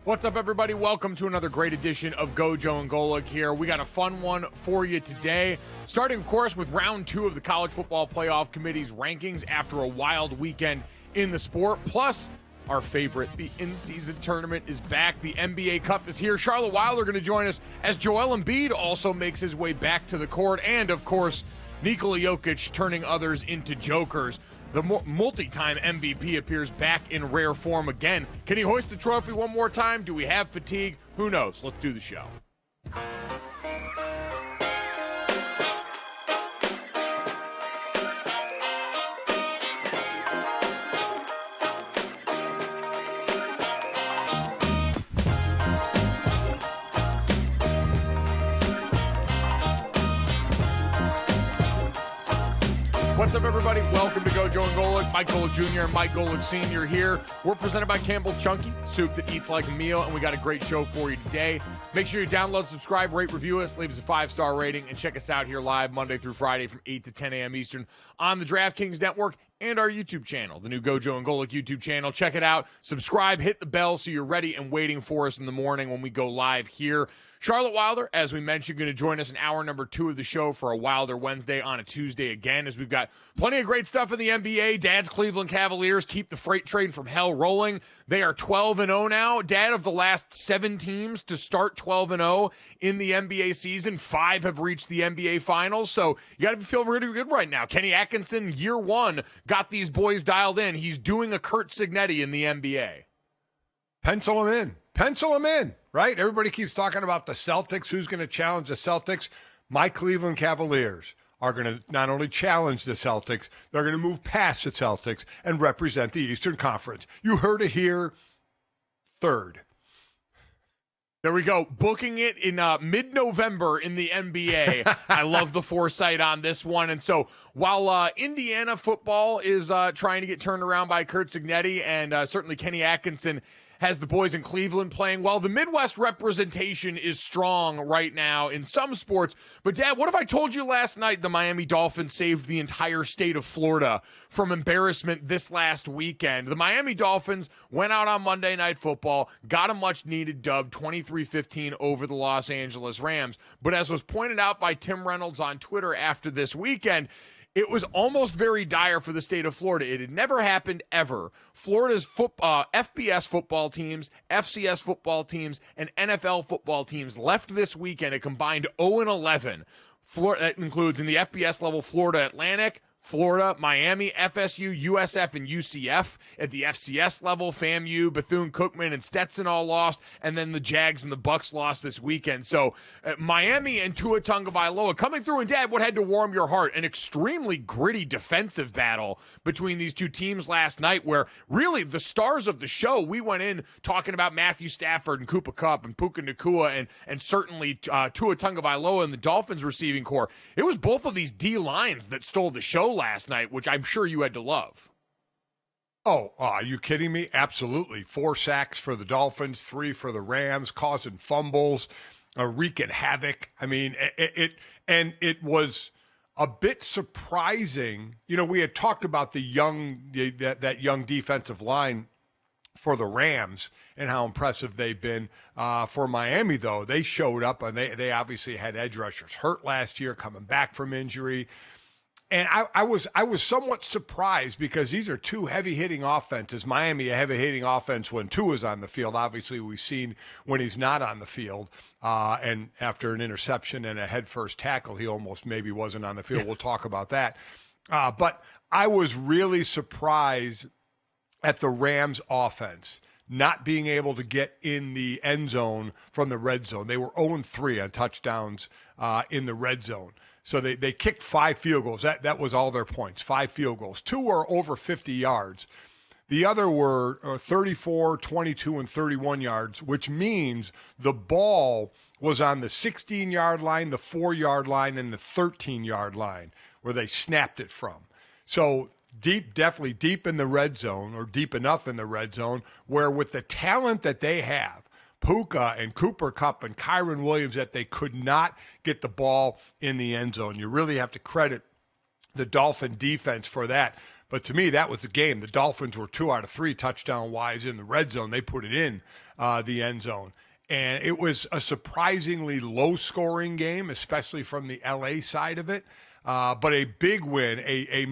What's up, everybody? Welcome to another great edition of GoJo and Golic here. We got a fun one for you today, starting, of course, with round 2 of the College Football Playoff Committee's rankings after a wild weekend in the sport. Plus, our favorite, the in-season tournament is back. The NBA Cup is here. Charlotte Wilder going to join us as Joel Embiid also makes his way back to the court. And, of course, Nikola Jokic turning others into jokers. The multi-time MVP appears back in rare form again. Can he hoist the trophy one more time? Do we have fatigue? Who knows? Let's do the show. What's up, everybody? Welcome to GoJo and Golic. Mike Golic Jr. and Mike Golic Sr. here. We're presented by Campbell Chunky, soup that eats like a meal, and we got a great show for you today. Make sure you download, subscribe, rate, review us, leave us a 5-star rating, and check us out here live Monday through Friday from 8 to 10 a.m. Eastern on the DraftKings Network and our YouTube channel, the new GoJo and Golic YouTube channel. Check it out. Subscribe, hit the bell so you're ready and waiting for us in the morning when we go live here. Charlotte Wilder, as we mentioned, going to join us in hour number 2 of the show for a Wilder Wednesday on a Tuesday again, as we've got plenty of great stuff in the NBA. Dad's Cleveland Cavaliers keep the freight train from hell rolling. They are 12-0 now. Dad, of the last 7 teams to start 12-0 in the NBA season, 5 have reached the NBA Finals, so you got to feel really good right now. Kenny Atkinson, year 1, got these boys dialed in. He's doing a Curt Cignetti in the NBA. Pencil him in. Pencil him in, right? Everybody keeps talking about the Celtics. Who's going to challenge the Celtics? My Cleveland Cavaliers are going to not only challenge the Celtics, they're going to move past the Celtics and represent the Eastern Conference. You heard it here. 3rd. There we go. Booking it in mid-November in the NBA. I love the foresight on this one. And so while Indiana football is trying to get turned around by Curt Cignetti, and certainly Kenny Atkinson has the boys in Cleveland playing well, the Midwest representation is strong right now in some sports. But, Dad, what if I told you last night the Miami Dolphins saved the entire state of Florida from embarrassment this last weekend? The Miami Dolphins went out on Monday Night Football, got a much-needed dub, 23-15 over the Los Angeles Rams. But as was pointed out by Tim Reynolds on Twitter after this weekend, it was almost very dire for the state of Florida. It had never happened ever. Florida's FBS football teams, FCS football teams, and NFL football teams left this weekend a combined 0-11. Florida, that includes in the FBS level, Florida Atlantic, Florida, Miami, FSU, USF, and UCF. At the FCS level, FAMU, Bethune-Cookman, and Stetson all lost, and then the Jags and the Bucks lost this weekend. So Miami and Tua Tagovailoa coming through, and Dad, what had to warm your heart? An extremely gritty defensive battle between these two teams last night, where really the stars of the show, we went in talking about Matthew Stafford and Cooper Kupp and Puka Nacua and certainly Tua Tagovailoa and the Dolphins receiving core. It was both of these D lines that stole the show last night, which I'm sure you had to love. Oh, are you kidding me? Absolutely. 4 sacks for the Dolphins, 3 for the Rams, causing fumbles, wreaking havoc. I mean, it was a bit surprising. You know, we had talked about that young defensive line for the Rams and how impressive they've been. For Miami, though, they showed up, and they obviously had edge rushers hurt last year, coming back from injury. And I was somewhat surprised because these are two heavy-hitting offenses. Miami, a heavy-hitting offense when Tua's on the field. Obviously, we've seen when he's not on the field. And after an interception and a head-first tackle, he almost maybe wasn't on the field. We'll talk about that. But I was really surprised at the Rams' offense not being able to get in the end zone from the red zone. They were 0-3 on touchdowns in the red zone. So they kicked 5 field goals. That was all their points, 5 field goals. 2 were over 50 yards. The other were 34, 22, and 31 yards, which means the ball was on the 16-yard line, the 4-yard line, and the 13-yard line where they snapped it from. So definitely deep in the red zone, or deep enough in the red zone, where with the talent that they have, Puka and Cooper Kupp and Kyron Williams, that they could not get the ball in the end zone. You really have to credit the Dolphin defense for that. But to me, that was the game. The Dolphins were 2 out of 3 touchdown-wise in the red zone. They put it in the end zone. And it was a surprisingly low-scoring game, especially from the L.A. side of it. But a big win, a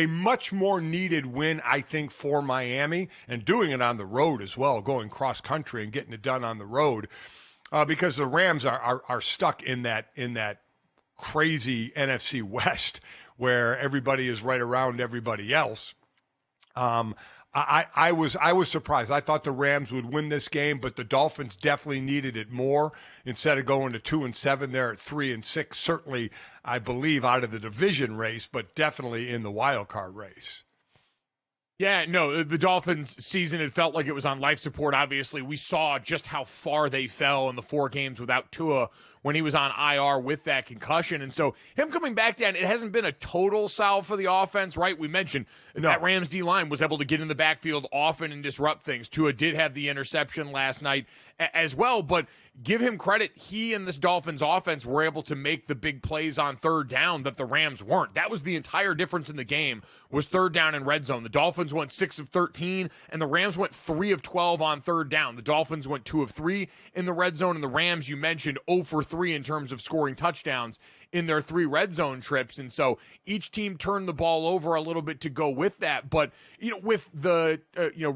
much more needed win, I think, for Miami, and doing it on the road as well, going cross country and getting it done on the road, because the Rams are stuck in that crazy NFC West where everybody is right around everybody else. I was surprised. I thought the Rams would win this game, but the Dolphins definitely needed it more. Instead of going to 2-7, they're at 3-6. Certainly, I believe, out of the division race, but definitely in the wild card race. Yeah, no, the Dolphins season, it felt like it was on life support. Obviously, we saw just how far they fell in the 4 games without Tua when he was on IR with that concussion. And so him coming back down, it hasn't been a total salve for the offense, right? We mentioned that Rams D-line was able to get in the backfield often and disrupt things. Tua did have the interception last night as well, but give him credit. He and this Dolphins offense were able to make the big plays on third down that the Rams weren't. That was the entire difference in the game, was third down and red zone. The Dolphins went 6 of 13, and the Rams went 3 of 12 on third down. The Dolphins went 2 of 3 in the red zone, and the Rams, you mentioned, 0 for 3 in terms of scoring touchdowns in their 3 red zone trips. And so each team turned the ball over a little bit to go with that. But, with the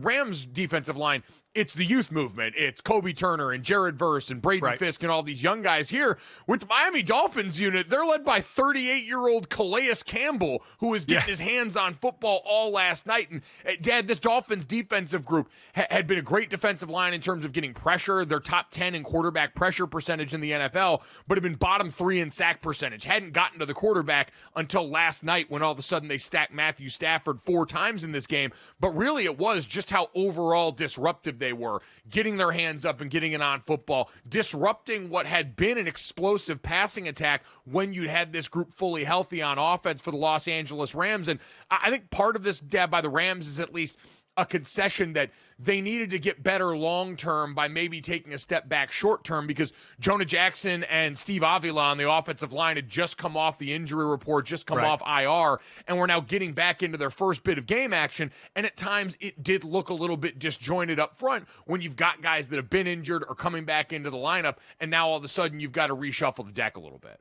Rams defensive line, it's the youth movement. It's Kobe Turner and Jared Verse and Braden Fisk and all these young guys here. With the Miami Dolphins unit, they're led by 38-year-old Calais Campbell, who was getting his hands on football all last night. And, Dad, this Dolphins defensive group had been a great defensive line in terms of getting pressure. They're top 10 in quarterback pressure percentage in the NFL, but have been bottom 3 in sack percentage. Hadn't gotten to the quarterback until last night when all of a sudden they stacked Matthew Stafford 4 times in this game. But really it was just how overall disruptive they were, getting their hands up and getting it on football, disrupting what had been an explosive passing attack when you had this group fully healthy on offense for the Los Angeles Rams. And I think part of this, Dad, by the Rams is at least a concession that they needed to get better long-term by maybe taking a step back short-term, because Jonah Jackson and Steve Avila on the offensive line had just come off the injury report, just come off IR, and we're now getting back into their first bit of game action. And at times it did look a little bit disjointed up front when you've got guys that have been injured or coming back into the lineup, and now all of a sudden you've got to reshuffle the deck a little bit.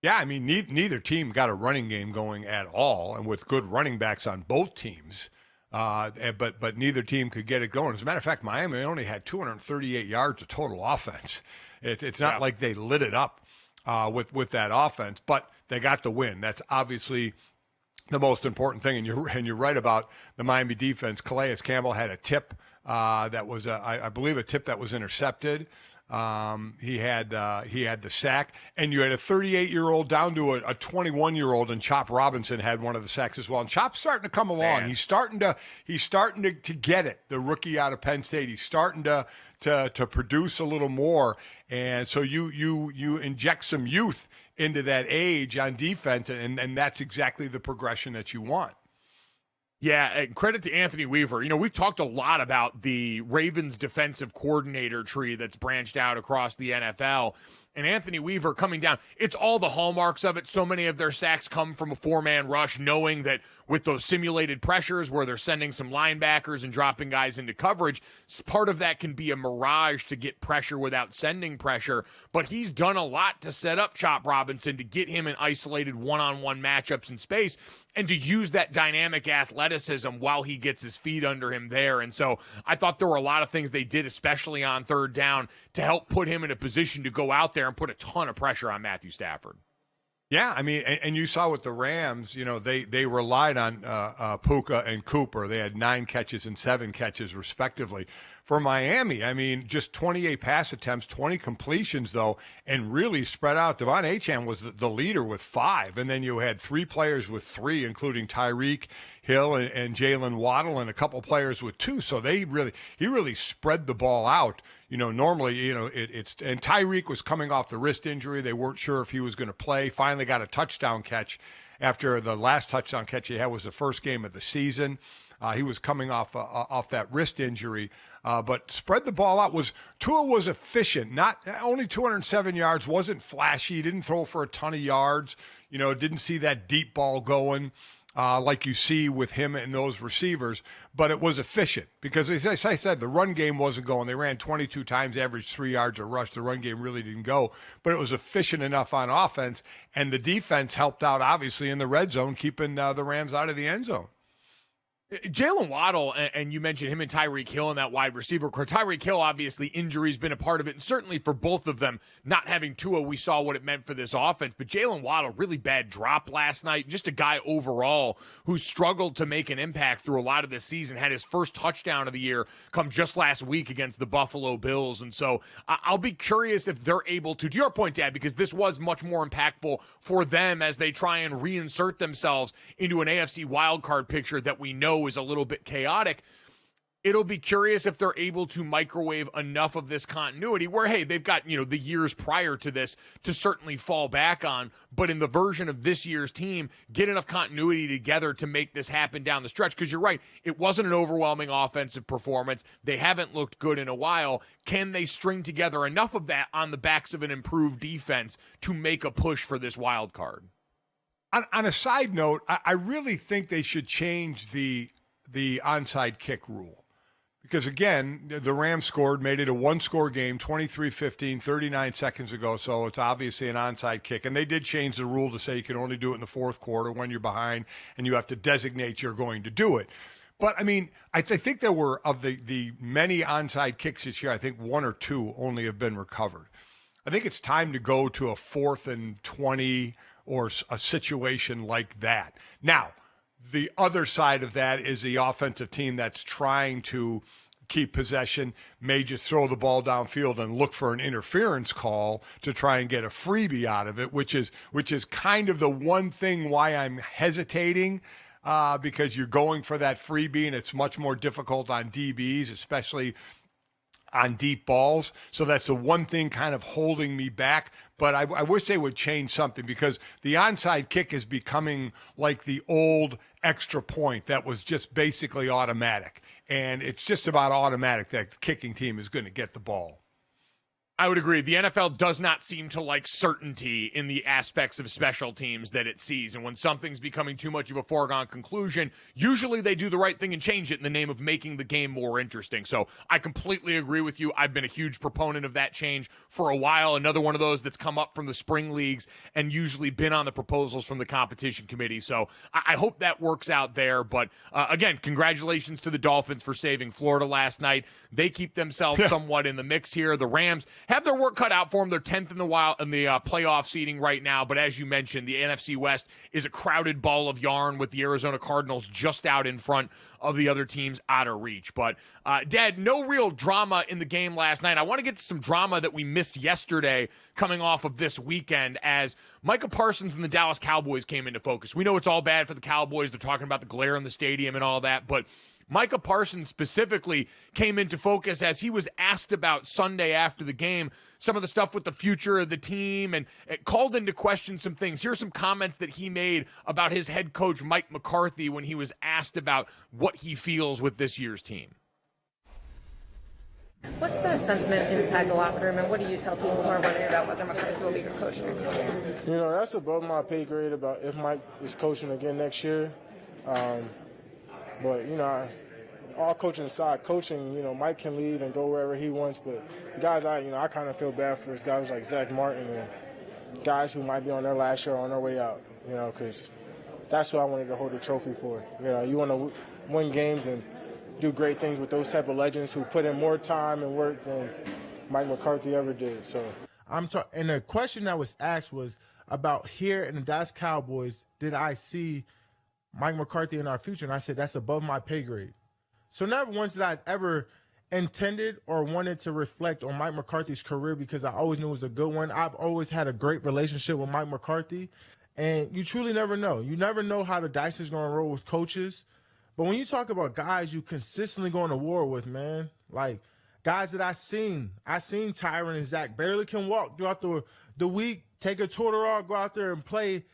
Yeah, I mean, neither team got a running game going at all, and with good running backs on both teams. But neither team could get it going. As a matter of fact, Miami only had 238 yards of total offense. It's not like they lit it up with that offense. But they got the win. That's obviously the most important thing. And you're right about the Miami defense. Calais Campbell had a tip that was, I believe, a tip that was intercepted. He had the sack, and you had a 38-year-old down to a 21-year-old, and Chop Robinson had one of the sacks as well. And Chop's starting to come along. Man. He's starting to get it. The rookie out of Penn State. He's starting to produce a little more, and so you inject some youth into that age on defense, and that's exactly the progression that you want. Yeah, and credit to Anthony Weaver. You know, we've talked a lot about the Ravens defensive coordinator tree that's branched out across the NFL. And Anthony Weaver coming down, it's all the hallmarks of it. So many of their sacks come from a four-man rush, knowing that with those simulated pressures where they're sending some linebackers and dropping guys into coverage, part of that can be a mirage to get pressure without sending pressure. But he's done a lot to set up Chop Robinson to get him in isolated one-on-one matchups in space and to use that dynamic athleticism while he gets his feet under him there. And so I thought there were a lot of things they did, especially on third down, to help put him in a position to go out there and put a ton of pressure on Matthew Stafford. Yeah, I mean, and you saw with the Rams, you know, they relied on Puka and Cooper. They had 9 catches and 7 catches, respectively. For Miami, I mean, just 28 pass attempts, 20 completions, though, and really spread out. Devon Achane was the leader with 5, and then you had 3 players with 3, including Tyreek Hill and Jalen Waddle, and a couple players with 2. So he really spread the ball out. You know, normally, you know, and Tyreek was coming off the wrist injury. They weren't sure if he was going to play. Finally got a touchdown catch after the last touchdown catch he had was the first game of the season. He was coming off that wrist injury, but spread the ball out. Tua was efficient, not only 207 yards, wasn't flashy, didn't throw for a ton of yards, you know, didn't see that deep ball going like you see with him and those receivers, but it was efficient because, as I said, the run game wasn't going. They ran 22 times, averaged 3 yards a rush. The run game really didn't go, but it was efficient enough on offense, and the defense helped out, obviously, in the red zone, keeping the Rams out of the end zone. Jalen Waddle, and you mentioned him and Tyreek Hill in that wide receiver core. Tyreek Hill, obviously, injury's been a part of it, and certainly for both of them, not having Tua, we saw what it meant for this offense. But Jalen Waddle, really bad drop last night. Just a guy overall who struggled to make an impact through a lot of this season. Had his first touchdown of the year come just last week against the Buffalo Bills. And so I'll be curious if they're able to your point, Dad, because this was much more impactful for them as they try and reinsert themselves into an AFC wildcard picture that we know is a little bit chaotic. It'll be curious if they're able to microwave enough of this continuity where, hey, they've got, you know, the years prior to this to certainly fall back on, but in the version of this year's team, get enough continuity together to make this happen down the stretch. Because you're right, it wasn't an overwhelming offensive performance. They haven't looked good in a while. Can they string together enough of that on the backs of an improved defense to make a push for this wild card? On a side note, I really think they should change the onside kick rule. Because, again, the Rams scored, made it a one-score game, 23-15, 39 seconds ago, so it's obviously an onside kick. And they did change the rule to say you can only do it in the fourth quarter when you're behind, and you have to designate you're going to do it. But, I mean, I think there were, of the many onside kicks this year, I think 1 or 2 only have been recovered. I think it's time to go to a 4th and 20 or a situation like that. Now, the other side of that is the offensive team that's trying to keep possession, may just throw the ball downfield and look for an interference call to try and get a freebie out of it, which is kind of the one thing why I'm hesitating, because you're going for that freebie and it's much more difficult on DBs, especially on deep balls. So that's the one thing kind of holding me back. But I wish they would change something, because the onside kick is becoming like the old extra point that was just basically automatic. And it's just about automatic that the kicking team is going to get the ball. I would agree. The NFL does not seem to like certainty in the aspects of special teams that it sees. And when something's becoming too much of a foregone conclusion, usually they do the right thing and change it in the name of making the game more interesting. So I completely agree with you. I've been a huge proponent of that change for a while. Another one of those that's come up from the spring leagues and usually been on the proposals from the competition committee. So I hope that works out there. But again, congratulations to the Dolphins for saving Florida last night. They keep themselves somewhat in the mix here. The Rams have their work cut out for them. They're 10th in the playoff seeding right now, but as you mentioned, the NFC West is a crowded ball of yarn with the Arizona Cardinals just out in front of the other teams out of reach. But, Dad, no real drama in the game last night. I want to get to some drama that we missed yesterday coming off of this weekend as Micah Parsons and the Dallas Cowboys came into focus. We know it's all bad for the Cowboys. They're talking about the glare in the stadium and all that, but Micah Parsons specifically came into focus as he was asked about Sunday after the game, some of the stuff with the future of the team, and it called into question some things. Here's some comments that he made about his head coach, Mike McCarthy, when he was asked about what he feels with this year's team. What's the sentiment inside the locker room, and what do you tell people who are wondering about whether McCarthy will be your coach next year? You know, that's above my pay grade about if Mike is coaching again next year. But, you know, all coaching aside, Mike can leave and go wherever he wants. But the guys I kind of feel bad for is guys like Zach Martin and guys who might be on their last year or on their way out, because that's who I wanted to hold the trophy for. You want to win games and do great things with those type of legends who put in more time and work than Mike McCarthy ever did. So and the question that was asked was about here in the Dallas Cowboys, did I see Mike McCarthy in our future? And I said, that's above my pay grade. So never once did I ever intended or wanted to reflect on Mike McCarthy's career because I always knew it was a good one. I've always had a great relationship with Mike McCarthy, and you truly never know. You never know how the dice is going to roll with coaches. But when you talk about guys you consistently going to war with, man, like guys that I seen Tyron and Zach barely can walk throughout the week, take a Toradol, go out there and play,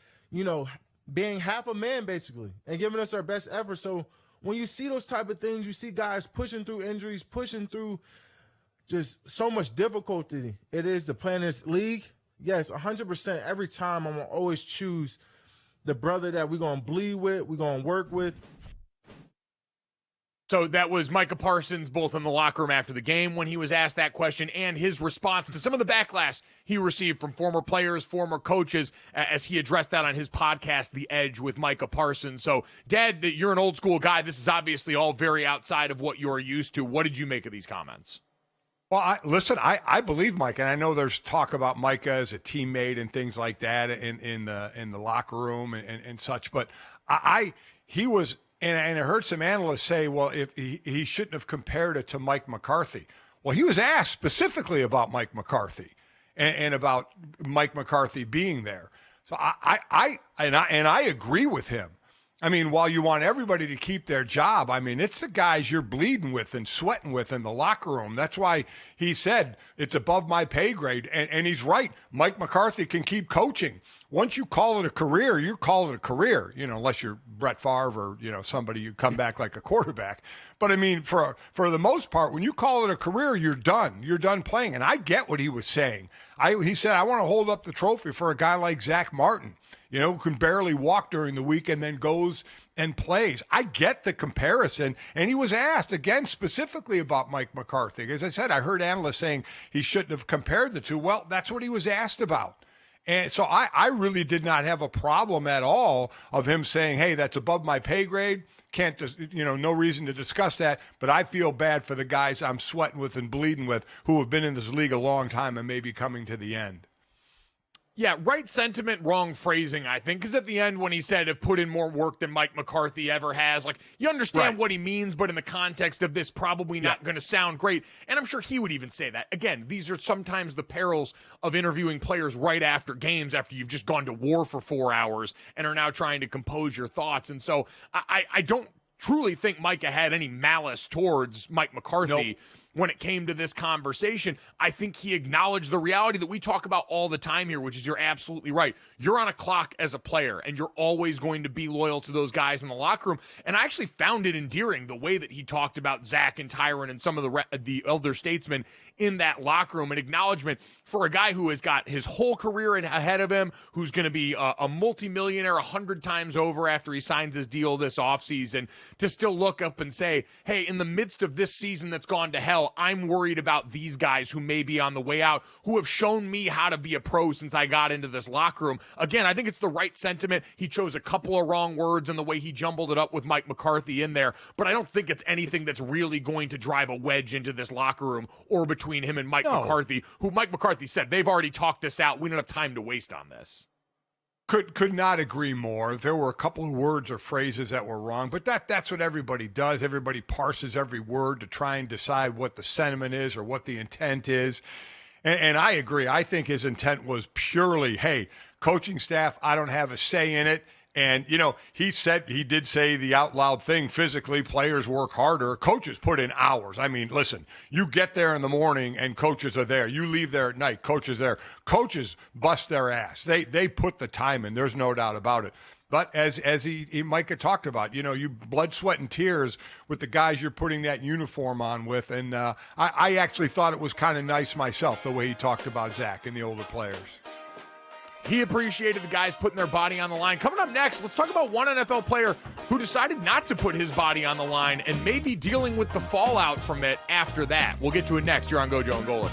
being half a man basically and giving us our best effort. So when you see those type of things, you see guys pushing through injuries, pushing through just so much difficulty it is to play in this league. Yes, 100%. Every time I'm going to always choose the brother that we're going to bleed with, we're going to work with. So that was Micah Parsons, both in the locker room after the game when he was asked that question and his response to some of the backlash he received from former players, former coaches, as he addressed that on his podcast, The Edge with Micah Parsons. So, Dad, you're an old school guy. This is obviously all very outside of what you're used to. What did you make of these comments? Well, I believe Micah, and I know there's talk about Micah as a teammate and things like that in the locker room and such, but he was. And I heard some analysts say, well, if he shouldn't have compared it to Mike McCarthy. Well, he was asked specifically about Mike McCarthy and about Mike McCarthy being there. So I agree with him. I mean, while you want everybody to keep their job, I mean, it's the guys you're bleeding with and sweating with in the locker room. That's why he said it's above my pay grade. And he's right. Mike McCarthy can keep coaching. Once you call it a career, you call it a career, unless you're Brett Favre or, somebody you come back like a quarterback. But I mean, for the most part, when you call it a career, you're done. You're done playing. And I get what he was saying. He said, I want to hold up the trophy for a guy like Zach Martin, who can barely walk during the week and then goes and plays. I get the comparison. And he was asked, again, specifically about Mike McCarthy. As I said, I heard analysts saying he shouldn't have compared the two. Well, that's what he was asked about. And so I really did not have a problem at all of him saying, hey, that's above my pay grade. Can't, no reason to discuss that. But I feel bad for the guys I'm sweating with and bleeding with who have been in this league a long time and maybe coming to the end. Yeah, right sentiment, wrong phrasing, I think, because at the end when he said have put in more work than Mike McCarthy ever has, like, you understand what he means, but in the context of this, probably not going to sound great. And I'm sure he would even say that. Again, these are sometimes the perils of interviewing players right after games, after you've just gone to war for 4 hours and are now trying to compose your thoughts. And so I don't truly think Micah had any malice towards Mike McCarthy. Nope. When it came to this conversation, I think he acknowledged the reality that we talk about all the time here, which is you're absolutely right. You're on a clock as a player, and you're always going to be loyal to those guys in the locker room. And I actually found it endearing the way that he talked about Zach and Tyron and some of the elder statesmen in that locker room, an acknowledgement for a guy who has got his whole career ahead of him, who's going to be a multimillionaire 100 times over after he signs his deal this offseason, to still look up and say, hey, in the midst of this season that's gone to hell, well, I'm worried about these guys who may be on the way out, who have shown me how to be a pro since I got into this locker room. Again, I think it's the right sentiment. He chose a couple of wrong words in the way he jumbled it up with Mike McCarthy in there, but I don't think it's anything that's really going to drive a wedge into this locker room or between him and Mike McCarthy, who Mike McCarthy said, they've already talked this out. We don't have time to waste on this. Could not agree more. There were a couple of words or phrases that were wrong, but that's what everybody does. Everybody parses every word to try and decide what the sentiment is or what the intent is. And I agree. I think his intent was purely, hey, coaching staff, I don't have a say in it. And, you know, he did say the out loud thing, physically, players work harder. Coaches put in hours. I mean, listen, you get there in the morning and coaches are there. You leave there at night, coaches there. Coaches bust their ass. They put the time in. There's no doubt about it. But as Micah talked about, you know, you blood, sweat, and tears with the guys you're putting that uniform on with. And I actually thought it was kind of nice myself, the way he talked about Zach and the older players. He appreciated the guys putting their body on the line. Coming up next, let's talk about one NFL player who decided not to put his body on the line and maybe dealing with the fallout from it after that. We'll get to it next. You're on GoJo and Golic.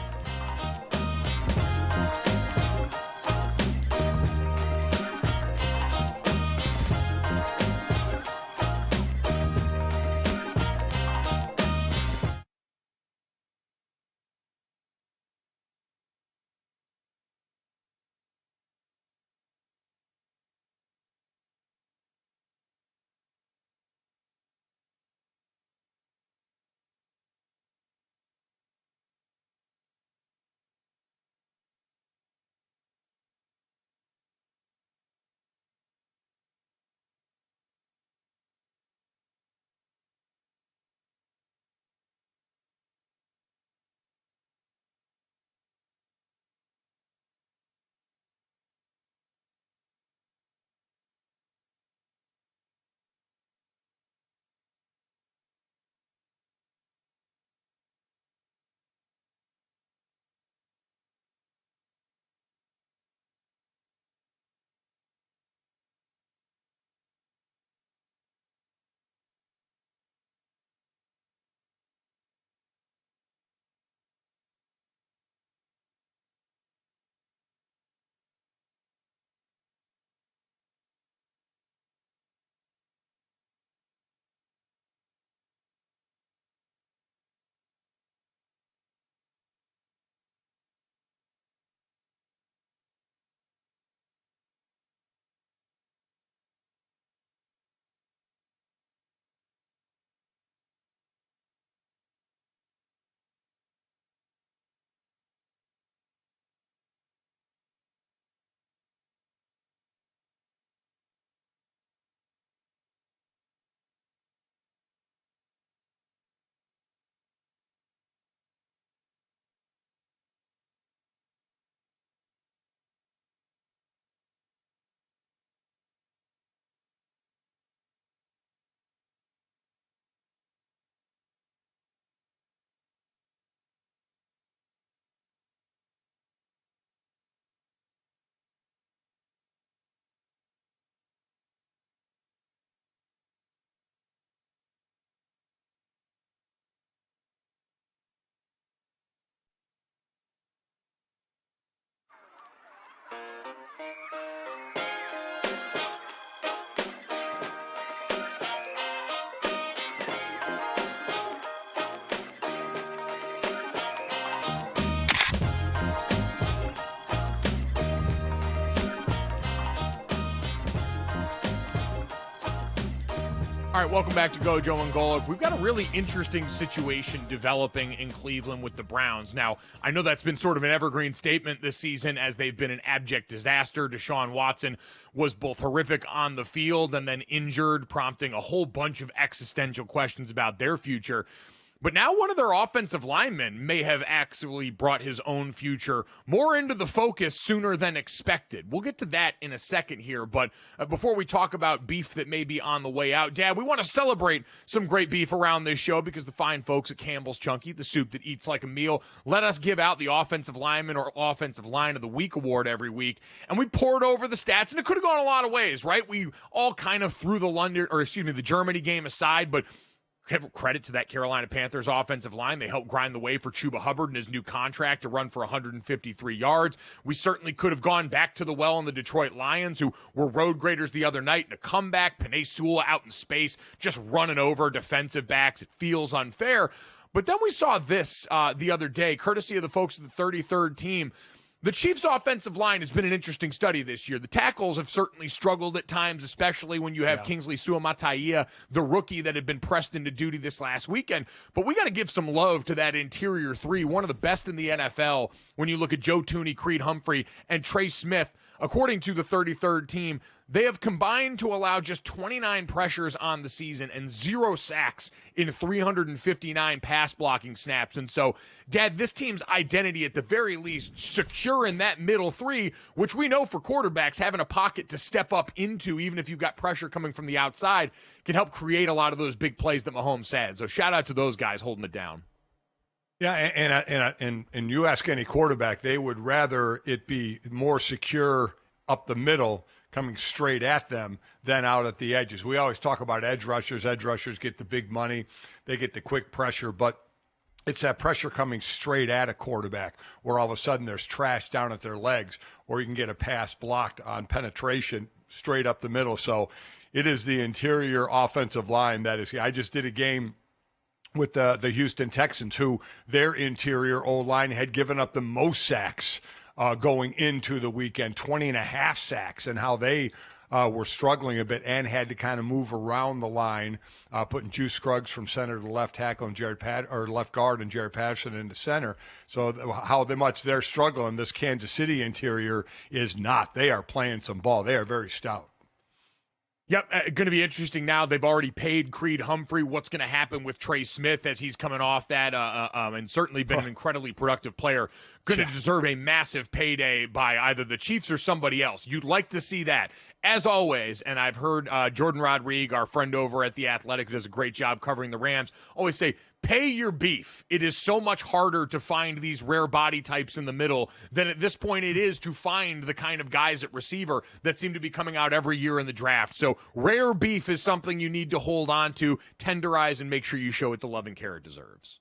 All right, welcome back to GoJo and Golic. We've got a really interesting situation developing in Cleveland with the Browns. Now, I know that's been sort of an evergreen statement this season as they've been an abject disaster. Deshaun Watson was both horrific on the field and then injured, prompting a whole bunch of existential questions about their future. But now one of their offensive linemen may have actually brought his own future more into the focus sooner than expected. We'll get to that in a second here, but before we talk about beef that may be on the way out, Dad, we want to celebrate some great beef around this show because the fine folks at Campbell's Chunky, the soup that eats like a meal, let us give out the Offensive Lineman or Offensive Line of the Week award every week, and we poured over the stats, and it could have gone a lot of ways, right? We all kind of threw the Germany game aside, but Credit to that Carolina Panthers offensive line. They helped grind the way for Chuba Hubbard in his new contract to run for 153 yards. We certainly could have gone back to the well on the Detroit Lions, who were road graders the other night in a comeback. Penei Sewell out in space, just running over defensive backs. It feels unfair. But then we saw this the other day, courtesy of the folks at the 33rd team. The Chiefs' offensive line has been an interesting study this year. The tackles have certainly struggled at times, especially when you have Kingsley Suamataia, the rookie that had been pressed into duty this last weekend. But we got to give some love to that interior three, one of the best in the NFL when you look at Joe Thuney, Creed Humphrey, and Trey Smith. According to the 33rd team, they have combined to allow just 29 pressures on the season and 0 sacks in 359 pass blocking snaps. And so, Dad, this team's identity, at the very least, secure in that middle three, which we know for quarterbacks, having a pocket to step up into, even if you've got pressure coming from the outside, can help create a lot of those big plays that Mahomes had. So shout out to those guys holding it down. Yeah, and you ask any quarterback, they would rather it be more secure up the middle, coming straight at them, than out at the edges. We always talk about edge rushers. Edge rushers get the big money. They get the quick pressure, but it's that pressure coming straight at a quarterback where all of a sudden there's trash down at their legs, or you can get a pass blocked on penetration straight up the middle. So it is the interior offensive line that is. I just did a game with the Houston Texans, who their interior O-line had given up the most sacks going into the weekend, 20.5 sacks, and how they were struggling a bit and had to kind of move around the line, putting Juice Scruggs from center to left tackle and left guard and Jared Patterson into center. So how much they're struggling, this Kansas City interior is not. They are playing some ball. They are very stout. Yep, going to be interesting now. They've already paid Creed Humphrey. What's going to happen with Trey Smith as he's coming off that and certainly been an incredibly productive player. Going to deserve a massive payday by either the Chiefs or somebody else. You'd like to see that. As always, and I've heard Jordan Rodrigue, our friend over at The Athletic, who does a great job covering the Rams, always say, pay your beef. It is so much harder to find these rare body types in the middle than at this point it is to find the kind of guys at receiver that seem to be coming out every year in the draft. So rare beef is something you need to hold on to, tenderize, and make sure you show it the love and care it deserves.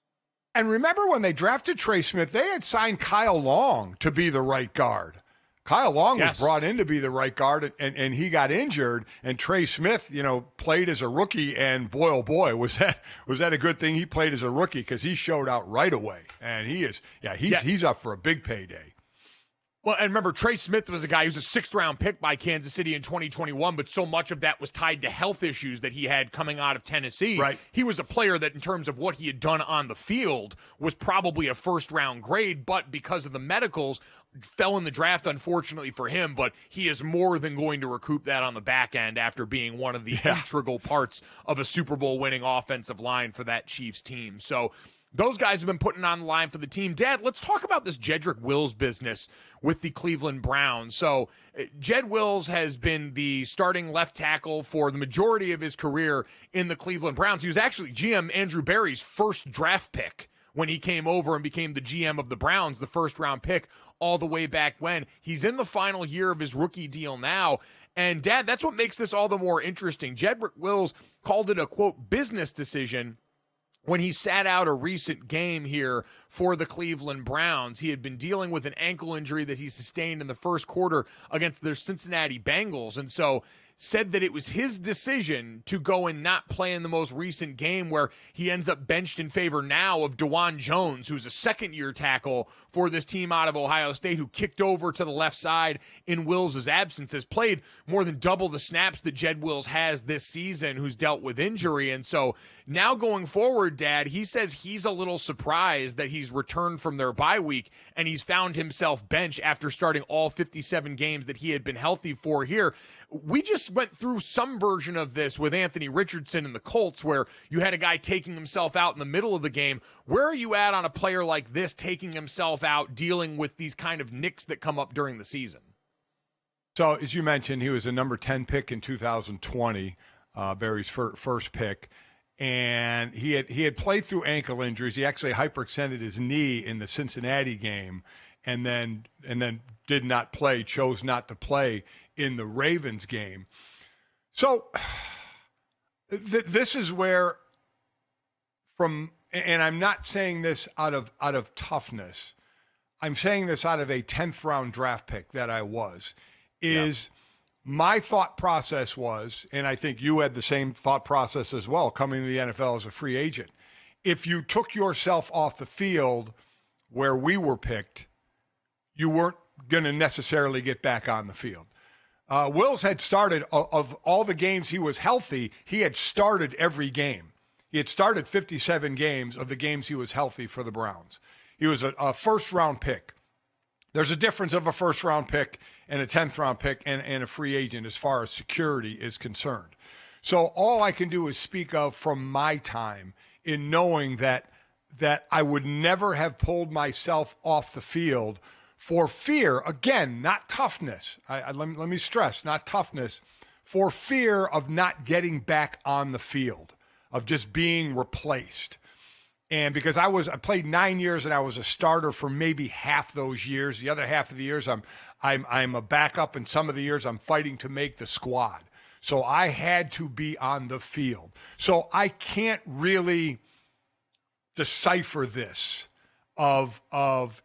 And remember when they drafted Trey Smith, they had signed Kyle Long to be the right guard. Kyle Long was brought in to be the right guard, and he got injured. And Trey Smith, played as a rookie, and boy, oh boy, was that a good thing he played as a rookie, because he showed out right away. And he's up for a big payday. Well, and remember, Trey Smith was a guy who's a 6th-round pick by Kansas City in 2021, but so much of that was tied to health issues that he had coming out of Tennessee. Right. He was a player that, in terms of what he had done on the field, was probably a 1st-round grade, but because of the medicals, fell in the draft, unfortunately for him, but he is more than going to recoup that on the back end after being one of the integral parts of a Super Bowl winning offensive line for that Chiefs team. So those guys have been putting on the line for the team. Dad, let's talk about this Jedrick Wills business with the Cleveland Browns. So Jed Wills has been the starting left tackle for the majority of his career in the Cleveland Browns. He was actually GM Andrew Berry's first draft pick when he came over and became the GM of the Browns, the 1st-round pick all the way back when. He's in the final year of his rookie deal now. And, Dad, that's what makes this all the more interesting. Jedrick Wills called it a, quote, business decision when he sat out a recent game here for the Cleveland Browns. He had been dealing with an ankle injury that he sustained in the first quarter against their Cincinnati Bengals. And so said that it was his decision to go and not play in the most recent game, where he ends up benched in favor now of DeJuan Jones, who's a 2nd-year tackle for this team out of Ohio State, who kicked over to the left side in Wills' absence, has played more than double the snaps that Jed Wills has this season, who's dealt with injury. And so now going forward, Dad, he says he's a little surprised that he's returned from their bye week and he's found himself bench after starting all 57 games that he had been healthy for here. We just went through some version of this with Anthony Richardson and the Colts, where you had a guy taking himself out in the middle of the game. Where are you at on a player like this taking himself out, dealing with these kind of nicks that come up during the season? So, as you mentioned, he was a number 10 pick in 2020, Barry's first pick. And he had played through ankle injuries. He actually hyperextended his knee in the Cincinnati game, and then did not play, chose not to play in the Ravens game. So this is where and I'm not saying this out of toughness. I'm saying this out of a 10th round draft pick that I was, my thought process was, and I think you had the same thought process as well, coming to the NFL as a free agent. If you took yourself off the field where we were picked, you weren't going to necessarily get back on the field. Wills had started, of all the games he was healthy, he had started every game. He had started 57 games of the games he was healthy for the Browns. He was a first-round pick. There's a difference of a first-round pick and a 10th-round pick and a free agent as far as security is concerned. So all I can do is speak of from my time in knowing that I would never have pulled myself off the field for fear, again, not toughness. Let me stress, not toughness, for fear of not getting back on the field, of just being replaced. And because I played 9 years and I was a starter for maybe half those years. The other half of the years I'm a backup, and some of the years I'm fighting to make the squad. So I had to be on the field. So I can't really decipher this of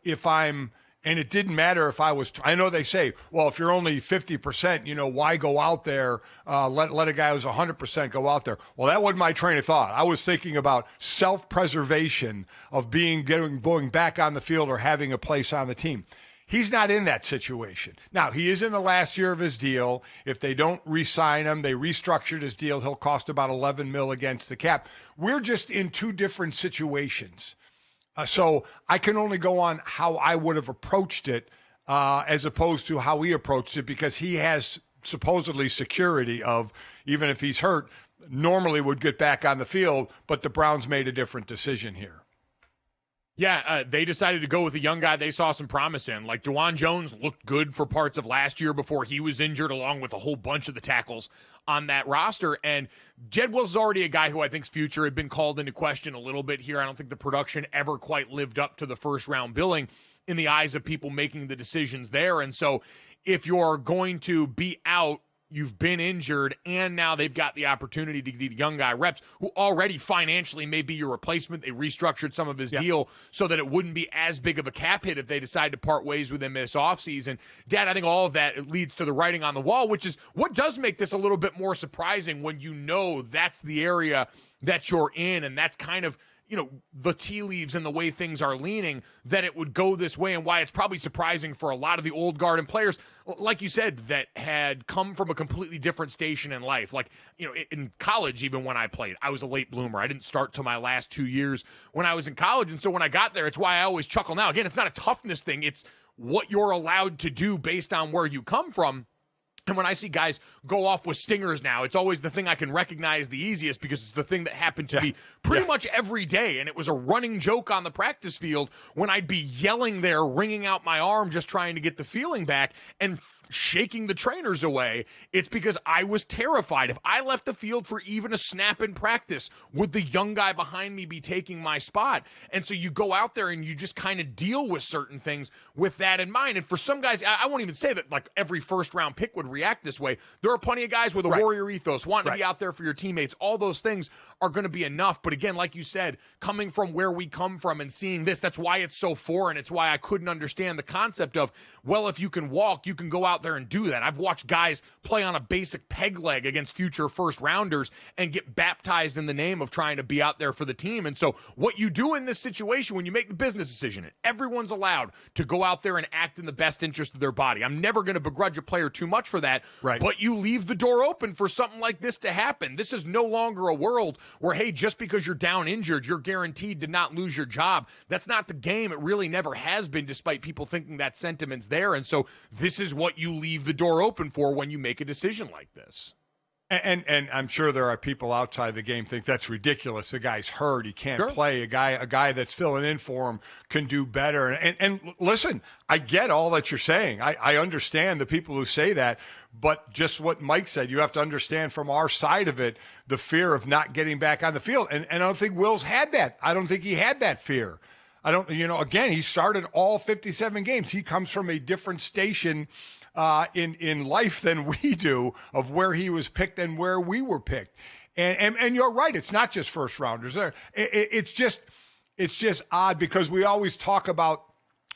if I'm, and it didn't matter if I was, I know they say, well, if you're only 50%, why go out there? Let a guy who's 100% go out there. Well, that wasn't my train of thought. I was thinking about self-preservation of going back on the field or having a place on the team. He's not in that situation. Now, he is in the last year of his deal. If they don't re-sign him, they restructured his deal, he'll cost about $11 million against the cap. We're just in two different situations. So I can only go on how I would have approached it as opposed to how he approached it, because he has supposedly security of, even if he's hurt, normally would get back on the field, but the Browns made a different decision here. Yeah, they decided to go with a young guy they saw some promise in. Like, DeJuan Jones looked good for parts of last year before he was injured, along with a whole bunch of the tackles on that roster. And Jedrick Wills is already a guy who I think's future had been called into question a little bit here. I don't think the production ever quite lived up to the first-round billing in the eyes of people making the decisions there. And so if you're going to be out, you've been injured, and now they've got the opportunity to get a young guy reps who already financially may be your replacement. They restructured some of his deal so that it wouldn't be as big of a cap hit if they decide to part ways with him this offseason. Dad, I think all of that leads to the writing on the wall, which is what does make this a little bit more surprising when you know that's the area that you're in, and that's kind of, the tea leaves and the way things are leaning, that it would go this way, and why it's probably surprising for a lot of the old guard and players, like you said, that had come from a completely different station in life. Like, in college, even when I played, I was a late bloomer. I didn't start till my last 2 years when I was in college. And so when I got there, it's why I always chuckle now. Again, it's not a toughness thing. It's what you're allowed to do based on where you come from. And when I see guys go off with stingers now, it's always the thing I can recognize the easiest, because it's the thing that happened to me pretty much every day. And it was a running joke on the practice field when I'd be yelling there, wringing out my arm, just trying to get the feeling back and shaking the trainers away. It's because I was terrified. If I left the field for even a snap in practice, would the young guy behind me be taking my spot? And so you go out there and you just kind of deal with certain things with that in mind. And for some guys, I won't even say that like every first round pick would react this way. There are plenty of guys with a warrior ethos, wanting to be out there for your teammates. All those things are going to be enough. But again, like you said, coming from where we come from and seeing this, that's why it's so foreign. It's why I couldn't understand the concept of, well, if you can walk, you can go out there and do that. I've watched guys play on a basic peg leg against future first rounders and get baptized in the name of trying to be out there for the team. And so what you do in this situation when you make the business decision, and everyone's allowed to go out there and act in the best interest of their body. I'm never going to begrudge a player too much for that, but you leave the door open for something like this to happen. This is no longer a world where, hey, just because you're down injured, you're guaranteed to not lose your job. That's not the game. It really never has been, despite people thinking that sentiment's there. And so this is what you leave the door open for when you make a decision like this. And I'm sure there are people outside the game think that's ridiculous. The guy's hurt. He can't play. A guy that's filling in for him can do better. And listen, I get all that you're saying. I understand the people who say that, but just what Mike said, you have to understand from our side of it, the fear of not getting back on the field. And I don't think Wills had that. I don't think he had that fear. I don't, again, he started all 57 games. He comes from a different station in life than we do, of where he was picked and where we were picked. And you're right. It's not just first rounders. It's just odd because we always talk about,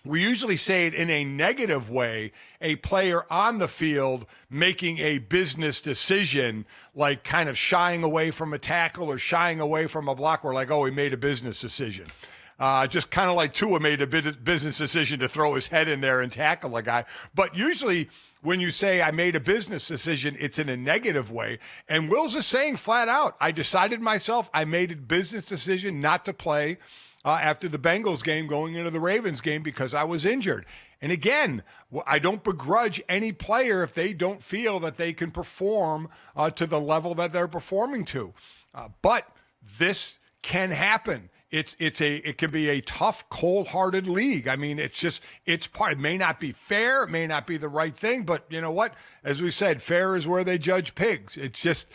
we usually say it in a negative way, a player on the field making a business decision, like kind of shying away from a tackle or shying away from a block. We're like, oh, he made a business decision. Just kind of like Tua made a business decision to throw his head in there and tackle a guy. But usually when you say I made a business decision, it's in a negative way. And Wills is saying flat out, I decided myself, I made a business decision not to play after the Bengals game going into the Ravens game because I was injured. And again, I don't begrudge any player if they don't feel that they can perform to the level that they're performing to. But this can happen. It can be a tough, cold-hearted league. I mean, it may not be fair, it may not be the right thing, but you know what? As we said, fair is where they judge pigs. It's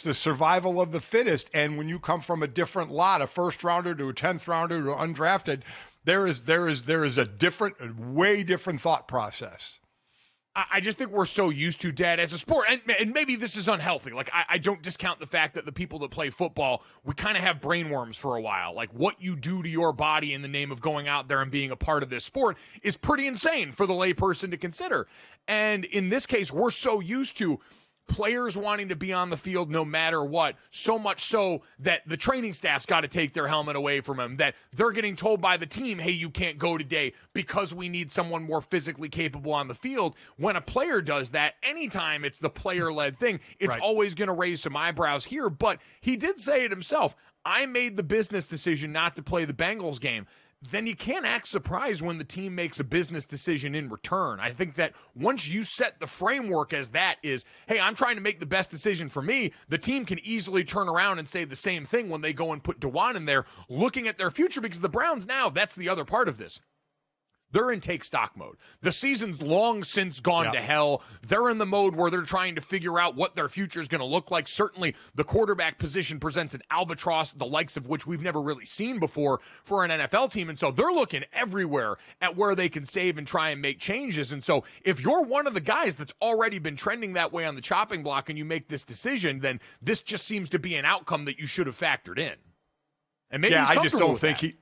the survival of the fittest. And when you come from a different lot, a first rounder to a 10th rounder to undrafted, there is a way different thought process. I just think we're so used to, Dad, as a sport, and maybe this is unhealthy. Like, I don't discount the fact that the people that play football, we kind of have brainworms for a while. Like, what you do to your body in the name of going out there and being a part of this sport is pretty insane for the layperson to consider. And in this case, we're so used to players wanting to be on the field no matter what, so much so that the training staff's got to take their helmet away from them, that they're getting told by the team, hey, you can't go today because we need someone more physically capable on the field. When a player does that, anytime it's the player-led thing, it's always going to raise some eyebrows here. But he did say it himself. I made the business decision not to play the Bengals game. Then you can't act surprised when the team makes a business decision in return. I think that once you set the framework as that is, hey, I'm trying to make the best decision for me, the team can easily turn around and say the same thing when they go and put DeJuan in there, looking at their future, because the Browns now, that's the other part of this. They're in take stock mode. The season's long since gone to hell. They're in the mode where they're trying to figure out what their future is going to look like. Certainly, the quarterback position presents an albatross, the likes of which we've never really seen before for an NFL team. And so they're looking everywhere at where they can save and try and make changes. And so if you're one of the guys that's already been trending that way on the chopping block and you make this decision, then this just seems to be an outcome that you should have factored in. And maybe I just don't think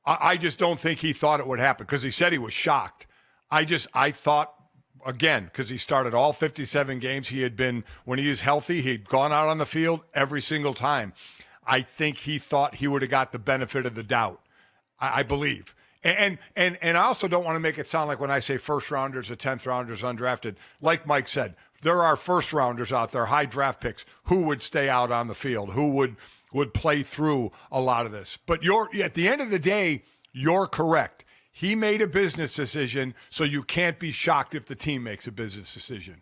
I just don't think he thought it would happen because he said he was shocked. I thought, again, because he started all 57 games, he had been, when he was healthy, he'd gone out on the field every single time. I think he thought he would have got the benefit of the doubt, I believe. And I also don't want to make it sound like when I say first rounders or 10th rounders undrafted, like Mike said, there are first rounders out there, high draft picks, who would stay out on the field, who would play through a lot of this. But at the end of the day, you're correct. He made a business decision, so you can't be shocked if the team makes a business decision.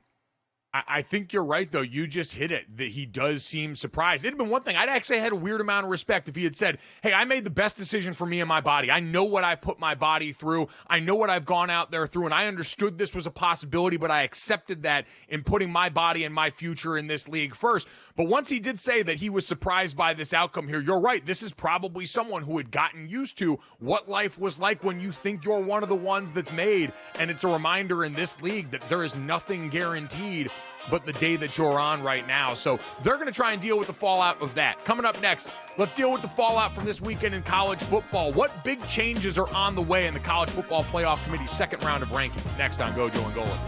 I think you're right, though. You just hit it, that he does seem surprised. It'd been one thing. I'd actually had a weird amount of respect if he had said, hey, I made the best decision for me and my body. I know what I've put my body through. I know what I've gone out there through, and I understood this was a possibility, but I accepted that in putting my body and my future in this league first. But once he did say that he was surprised by this outcome here, you're right. This is probably someone who had gotten used to what life was like when you think you're one of the ones that's made, and it's a reminder in this league that there is nothing guaranteed but the day that you're on right now. So they're going to try and deal with the fallout of that. Coming up next, let's deal with the fallout from this weekend in college football. What big changes are on the way in the College Football Playoff Committee's second round of rankings? Next on GoJo and Golic.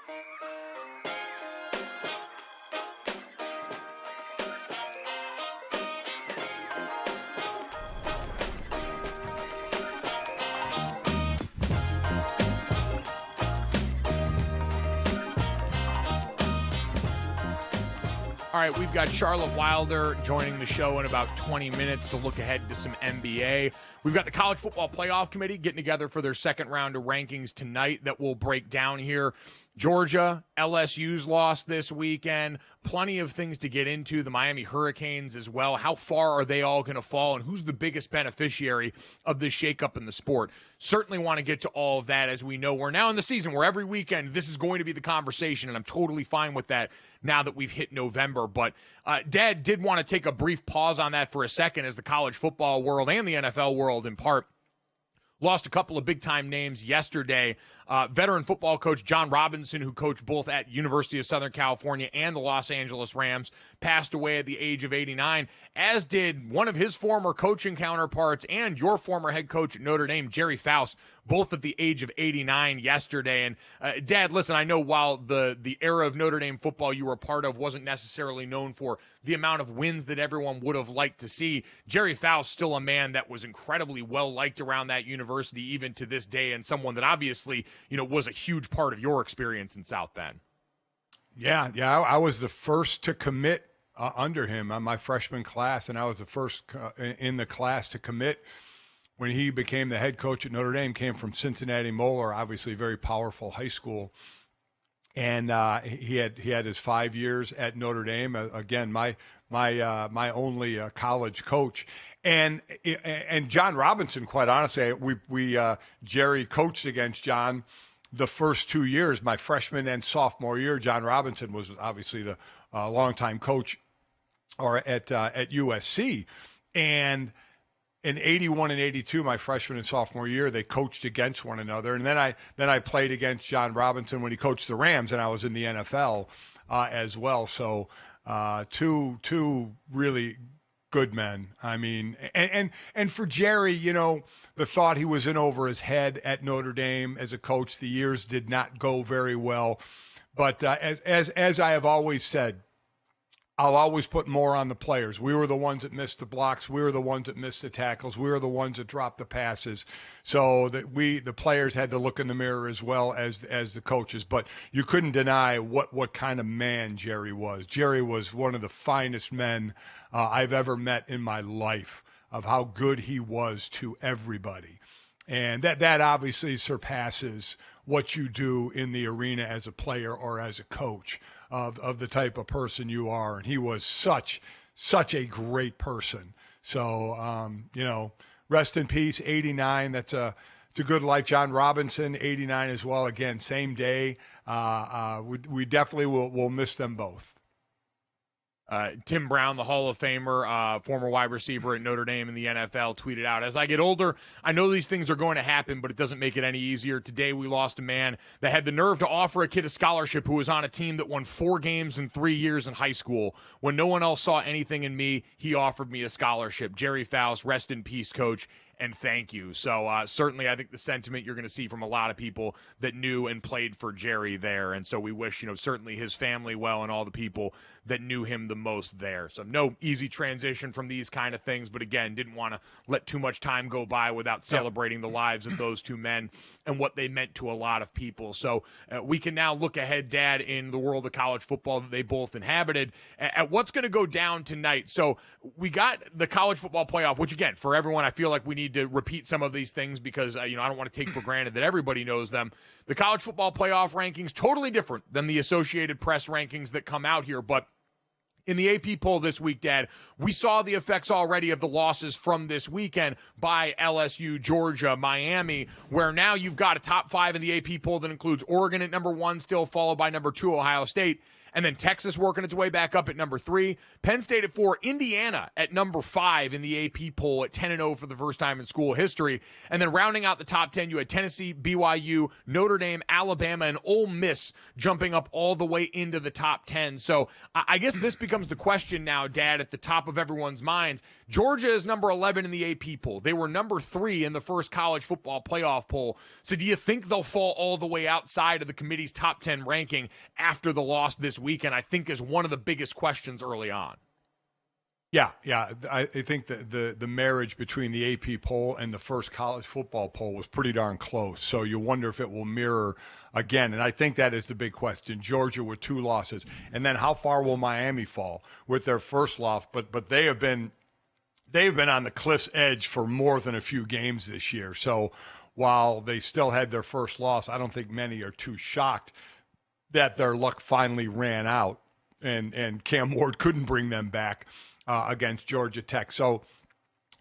All right, we've got Charlotte Wilder joining the show in about 20 minutes to look ahead to some NBA. We've got the College Football Playoff Committee getting together for their second round of rankings tonight that we'll break down here. Georgia, LSU's loss this weekend. Plenty of things to get into. The Miami Hurricanes as well. How far are they all going to fall, and who's the biggest beneficiary of this shakeup in the sport? Certainly want to get to all of that, as we know we're now in the season where every weekend this is going to be the conversation, and I'm totally fine with that now that we've hit November. But Dad did want to take a brief pause on that for a second, as the college football world and the NFL world in part lost a couple of big-time names yesterday. Veteran football coach John Robinson, who coached both at University of Southern California and the Los Angeles Rams, passed away at the age of 89, as did one of his former coaching counterparts and your former head coach at Notre Dame, Jerry Faust, both at the age of 89 yesterday. And Dad, listen, I know while the era of Notre Dame football you were part of wasn't necessarily known for the amount of wins that everyone would have liked to see, Jerry Faust still a man that was incredibly well-liked around that university even to this day, and someone that obviously, you know, was a huge part of your experience in South Bend. Yeah, I was the first to commit under him on my freshman class, and I was the first in the class to commit when he became the head coach at Notre Dame. Came from Cincinnati Moeller, obviously a very powerful high school, and he had his 5 years at Notre Dame. Again, my only college coach, and John Robinson. Quite honestly, we Jerry coached against John the first 2 years, my freshman and sophomore year. John Robinson was obviously the longtime coach at USC, and in 81 and 82, my freshman and sophomore year, they coached against one another. And then I played against John Robinson when he coached the Rams, and I was in the NFL as well. So two really good men. I mean, and for Jerry, you know, the thought he was in over his head at Notre Dame as a coach, the years did not go very well. But as I have always said, I'll always put more on the players. We were the ones that missed the blocks. We were the ones that missed the tackles. We were the ones that dropped the passes. So that the players had to look in the mirror as well as the coaches. But you couldn't deny what kind of man Jerry was. Jerry was one of the finest men I've ever met in my life, of how good he was to everybody. And that obviously surpasses what you do in the arena as a player or as a coach, of the type of person you are. And he was such a great person. So, you know, rest in peace, 89. It's a good life. John Robinson, 89 as well. Again, same day. We definitely will miss them both. Tim Brown, the Hall of Famer, former wide receiver at Notre Dame in the NFL, tweeted out, "As I get older, I know these things are going to happen, but it doesn't make it any easier. Today we lost a man that had the nerve to offer a kid a scholarship who was on a team that won 4 games in 3 years in high school. When no one else saw anything in me, he offered me a scholarship." Jerry Faust, rest in peace, coach, and thank you. So certainly I think the sentiment you're going to see from a lot of people that knew and played for Jerry there. And so we wish, you know, certainly his family well and all the people that knew him the most there. So no easy transition from these kind of things, but again, didn't want to let too much time go by without celebrating the lives of those two men and what they meant to a lot of people. So we can now look ahead, Dad, in the world of college football that they both inhabited at what's going to go down tonight. So we got the college football playoff, which again, for everyone, I feel like we need to repeat some of these things because, you know, I don't want to take for granted that everybody knows them. The college football playoff rankings, totally different than the Associated Press rankings that come out here. But in the AP poll this week, Dad, we saw the effects already of the losses from this weekend by LSU, Georgia, Miami, where now you've got a top 5 in the AP poll that includes Oregon at number 1, still followed by number 2, Ohio State. And then Texas working its way back up at number 3. Penn State at 4. Indiana at number 5 in the AP poll at 10-0 for the first time in school history. And then rounding out the top 10, you had Tennessee, BYU, Notre Dame, Alabama, and Ole Miss jumping up all the way into the top 10. So I guess this becomes the question now, Dad, at the top of everyone's minds. Georgia is number 11 in the AP poll. They were number 3 in the first college football playoff poll. So do you think they'll fall all the way outside of the committee's top 10 ranking after the loss this weekend? I think is one of the biggest questions early on. Yeah. I think that the marriage between the AP poll and the first college football poll was pretty darn close. So you wonder if it will mirror again. And I think that is the big question. Georgia with 2 losses. And then how far will Miami fall with their first loss? But they've been on the cliff's edge for more than a few games this year. So while they still had their first loss, I don't think many are too shocked that their luck finally ran out and Cam Ward couldn't bring them back against Georgia Tech. So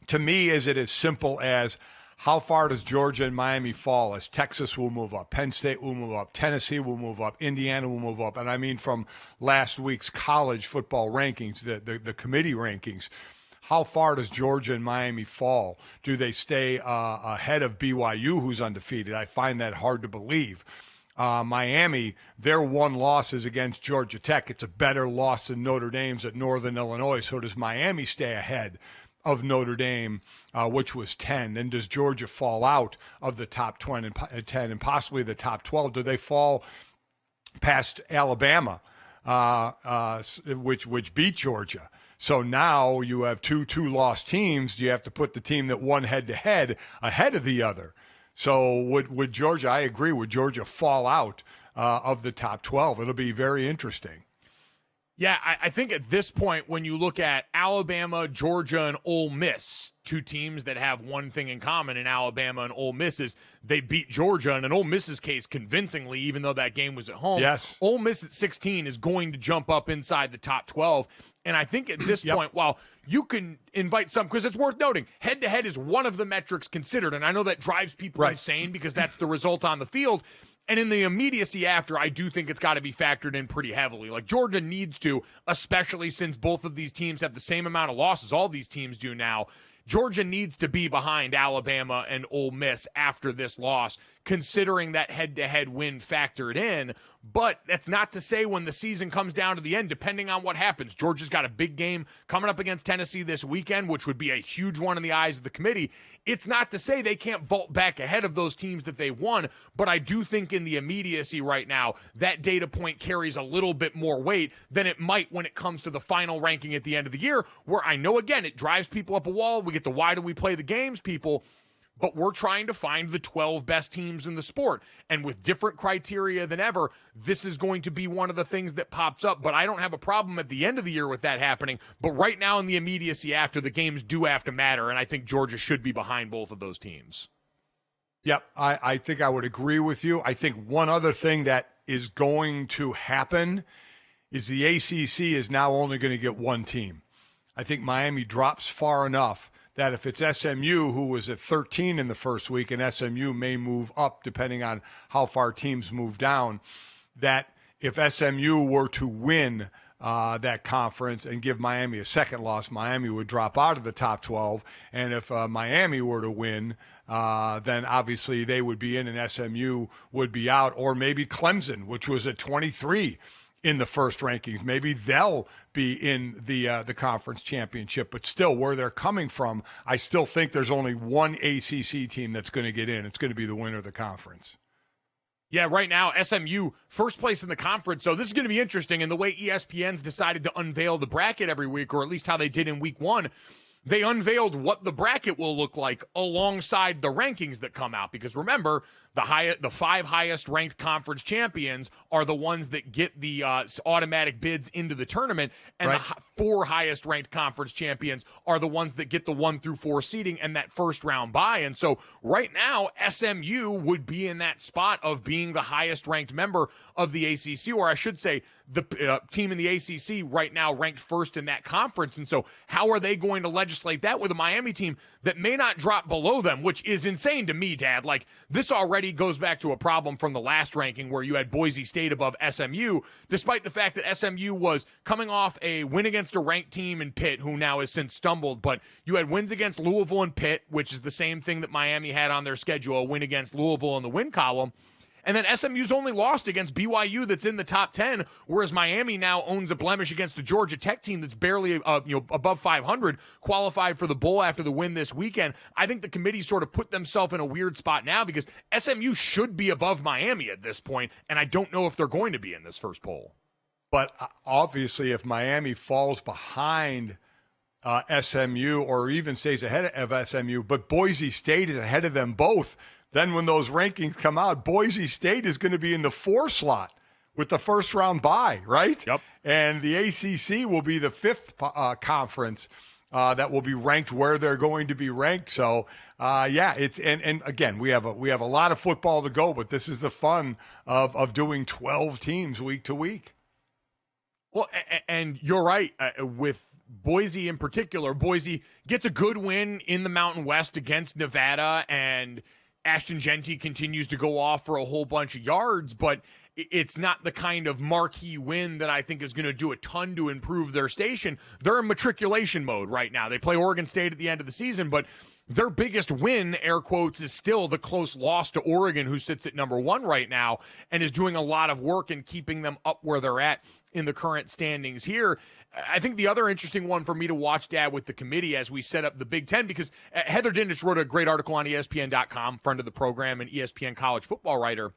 to me, is it as simple as how far does Georgia and Miami fall as Texas will move up, Penn State will move up, Tennessee will move up, Indiana will move up. And I mean from last week's college football rankings, the committee rankings, how far does Georgia and Miami fall? Do they stay ahead of BYU, who's undefeated? I find that hard to believe. Miami, their 1 loss is against Georgia Tech. It's a better loss than Notre Dame's at Northern Illinois. So does Miami stay ahead of Notre Dame, which was 10? And does Georgia fall out of the top 10 and possibly the top 12? Do they fall past Alabama, which beat Georgia? So now you have two lost teams. You have to put the team that won head-to-head ahead of the other. So would Georgia, I agree, would Georgia fall out of the top 12? It'll be very interesting. Yeah, I think at this point, when you look at Alabama, Georgia, and Ole Miss, 2 teams that have one thing in common in Alabama and Ole Miss is they beat Georgia, and in Ole Miss's case, convincingly, even though that game was at home. Yes. Ole Miss at 16 is going to jump up inside the top 12. And I think at this point, while you can invite some, because it's worth noting, head-to-head is one of the metrics considered, and I know that drives people insane because that's the result on the field. And in the immediacy after, I do think it's got to be factored in pretty heavily. Like Georgia needs to, especially since both of these teams have the same amount of losses all these teams do now. Georgia needs to be behind Alabama and Ole Miss after this loss, considering that head-to-head win factored in. But that's not to say when the season comes down to the end, depending on what happens. Georgia's got a big game coming up against Tennessee this weekend, which would be a huge one in the eyes of the committee. It's not to say they can't vault back ahead of those teams that they won, but I do think in the immediacy right now, that data point carries a little bit more weight than it might when it comes to the final ranking at the end of the year, where I know, again, it drives people up a wall. We get the why do we play the games people, but we're trying to find the 12 best teams in the sport. And with different criteria than ever, this is going to be one of the things that pops up. But I don't have a problem at the end of the year with that happening. But right now in the immediacy after, the games do have to matter. And I think Georgia should be behind both of those teams. Yep, I think I would agree with you. I think one other thing that is going to happen is the ACC is now only going to get 1 team. I think Miami drops far enough that if it's SMU, who was at 13 in the first week, and SMU may move up depending on how far teams move down, that if SMU were to win that conference and give Miami a second loss, Miami would drop out of the top 12. And if Miami were to win, then obviously they would be in and SMU would be out. Or maybe Clemson, which was at 23 in the first rankings. Maybe they'll be in the conference championship, but still where they're coming from, I still think there's only 1 ACC team that's going to get in. It's going to be the winner of the conference. Yeah, right now, SMU, first place in the conference. So this is going to be interesting. And the way ESPN's decided to unveil the bracket every week, or at least how they did in week 1, they unveiled what the bracket will look like alongside the rankings that come out. Because remember, the 5 highest ranked conference champions are the ones that get the automatic bids into the tournament, and the 4 highest ranked conference champions are the ones that get the 1 through 4 seeding and that first round bye. And so right now, SMU would be in that spot of being the highest ranked member of the ACC, or I should say the team in the ACC right now ranked first in that conference. And so how are they going to legislate that with a Miami team that may not drop below them, which is insane to me, Dad? Like, this already goes back to a problem from the last ranking where you had Boise State above SMU, despite the fact that SMU was coming off a win against a ranked team in Pitt, who now has since stumbled. But you had wins against Louisville and Pitt, which is the same thing that Miami had on their schedule, a win against Louisville in the win column. And then SMU's only lost against BYU that's in the top 10, whereas Miami now owns a blemish against the Georgia Tech team that's barely above 500, qualified for the bowl after the win this weekend. I think the committee sort of put themselves in a weird spot now because SMU should be above Miami at this point, and I don't know if they're going to be in this first poll. But obviously, if Miami falls behind SMU or even stays ahead of SMU, but Boise State is ahead of them both, then when those rankings come out, Boise State is going to be in the 4 slot with the first round bye, right? Yep. And the ACC will be the 5th conference that will be ranked where they're going to be ranked. So, it's and again, we have a lot of football to go, but this is the fun of doing 12 teams week to week. Well, and you're right with Boise in particular. Boise gets a good win in the Mountain West against Nevada, and Ashton Genty continues to go off for a whole bunch of yards, but it's not the kind of marquee win that I think is going to do a ton to improve their station. They're in matriculation mode right now. They play Oregon State at the end of the season, but their biggest win, air quotes, is still the close loss to Oregon, who sits at number 1 right now and is doing a lot of work in keeping them up where they're at in the current standings here. I think the other interesting one for me to watch, Dad, with the committee as we set up the Big Ten, because Heather Dinich wrote a great article on ESPN.com, friend of the program and ESPN college football writer,